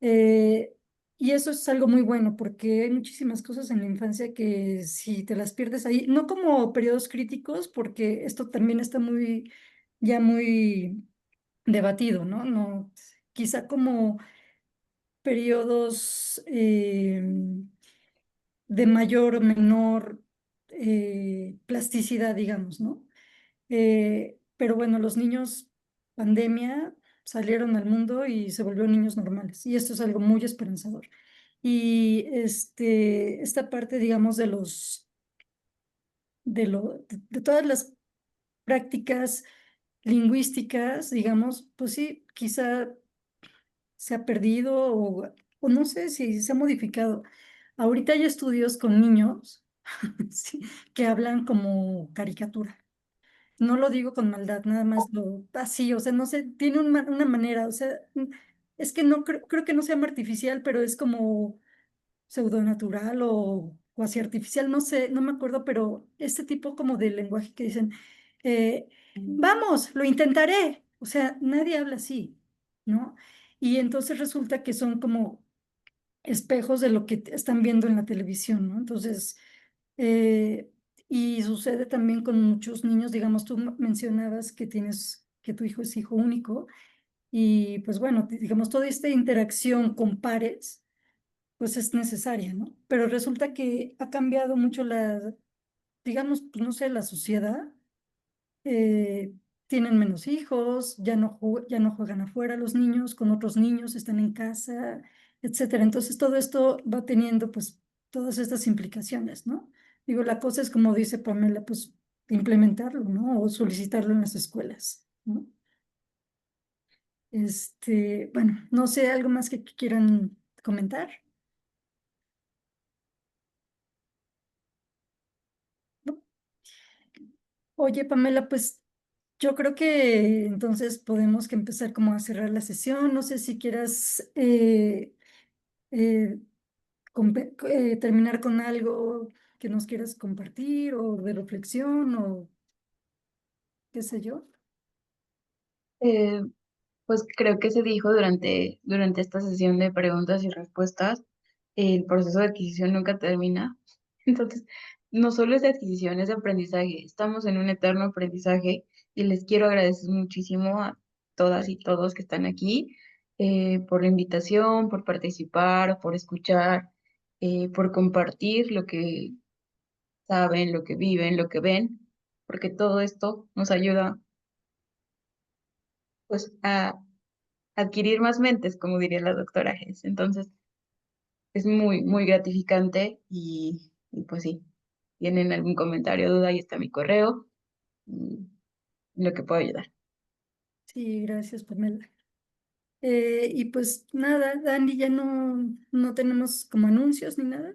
eh, y eso es algo muy bueno porque hay muchísimas cosas en la infancia que si te las pierdes ahí, no como periodos críticos, porque esto también está ya muy debatido, ¿no? No, quizá como periodos de mayor o menor plasticidad, digamos, ¿no? Pero bueno, los niños pandemia salieron al mundo y se volvieron niños normales. Y esto es algo muy esperanzador. Y esta parte, digamos, de todas las prácticas lingüísticas, digamos, pues sí, quizá se ha perdido o no sé si se ha modificado. Ahorita hay estudios con niños sí, que hablan como caricatura. No lo digo con maldad, nada más lo así, o sea, no sé, tiene una manera, o sea, es que no creo que no sea artificial, pero es como pseudonatural o cuasi artificial, no sé, no me acuerdo, pero este tipo como de lenguaje que dicen, vamos, lo intentaré, o sea, nadie habla así, ¿no? Y entonces resulta que son como espejos de lo que están viendo en la televisión, ¿no? Entonces, eh, y sucede también con muchos niños, digamos, tú mencionabas que que tu hijo es hijo único, y pues bueno, digamos, toda esta interacción con pares, pues es necesaria, ¿no? Pero resulta que ha cambiado mucho digamos, pues no sé, la sociedad, eh, tienen menos hijos, ya no juegan afuera los niños con otros niños, están en casa, etcétera. Entonces todo esto va teniendo pues todas estas implicaciones, ¿no? Digo, la cosa es como dice Pamela, pues implementarlo, ¿no? O solicitarlo en las escuelas, ¿no? Bueno, no sé, algo más que quieran comentar. ¿No? Oye, Pamela, pues yo creo que entonces podemos que empezar como a cerrar la sesión. No sé si quieras eh, terminar con algo que nos quieras compartir o de reflexión o qué sé yo. Eh, Pues creo que se dijo durante esta sesión de preguntas y respuestas, el proceso de adquisición nunca termina. Entonces, no solo es de adquisición, es de aprendizaje. Estamos en un eterno aprendizaje y les quiero agradecer muchísimo a todas y todos que están aquí, por la invitación, por participar, por escuchar, por compartir lo que saben, lo que viven, lo que ven, porque todo esto nos ayuda pues a adquirir más mentes, como diría la doctora Hess. Entonces, es muy, muy gratificante y pues sí, tienen algún comentario, duda, ahí está mi correo, y lo que puedo ayudar. Sí, gracias, Pamela. Y pues nada, Dani, ya no tenemos como anuncios ni nada.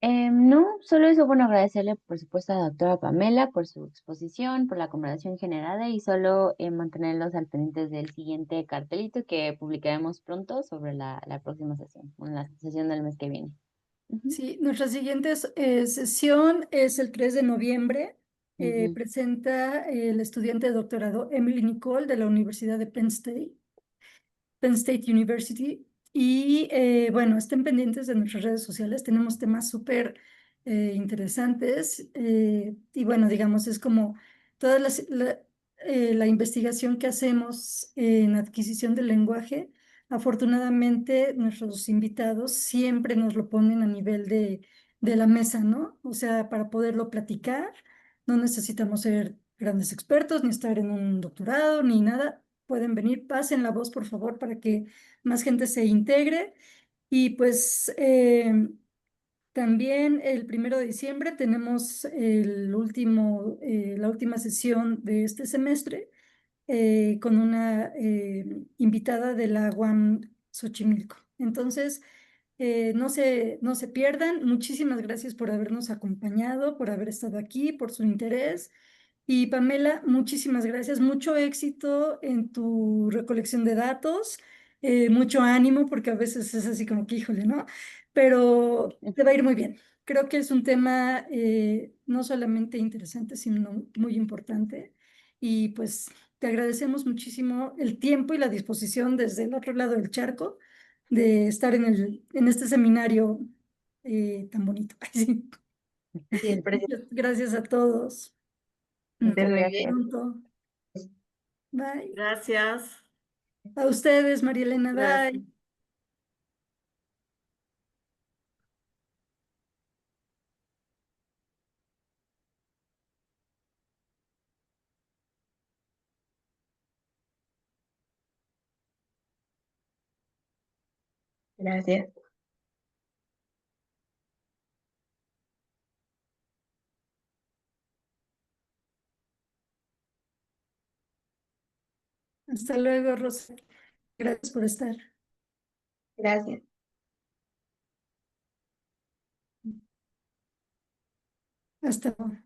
No, solo eso, bueno, agradecerle por supuesto a la doctora Pamela por su exposición, por la conversación generada y solo mantenerlos al pendiente del siguiente cartelito que publicaremos pronto sobre la próxima sesión, bueno, la sesión del mes que viene. Ujú, Sí, nuestra siguiente sesión es el 3 de noviembre. ujú. Presenta el estudiante de doctorado Emily Nicole de la Universidad de Penn State University. Y bueno, estén pendientes de nuestras redes sociales. Tenemos temas súper interesantes. Y bueno, digamos, es como toda la investigación que hacemos en adquisición del lenguaje. Afortunadamente, nuestros invitados siempre nos lo ponen a nivel de la mesa, ¿no? O sea, para poderlo platicar, no necesitamos ser grandes expertos, ni estar en un doctorado, ni nada. Pueden venir, pasen la voz, por favor, para que más gente se integre. Y pues también el 1 de diciembre tenemos la última sesión de este semestre con una invitada de la UAM Xochimilco. Entonces, no se pierdan. Muchísimas gracias por habernos acompañado, por haber estado aquí, por su interés. Y Pamela, muchísimas gracias. Mucho éxito en tu recolección de datos. Mucho ánimo, porque a veces es así como que, híjole, ¿no? Pero te va a ir muy bien. Creo que es un tema no solamente interesante, sino muy importante. Y pues te agradecemos muchísimo el tiempo y la disposición desde el otro lado del charco de estar en este seminario tan bonito. Sí. Siempre Gracias a todos. que Nos estés Muchas muy vemos bien. gracias. pronto. Bye. Gracias. A ustedes, María Elena. Gracias. Bye. Gracias. Hasta luego, Rosa. Gracias por estar. Gracias. Hasta luego.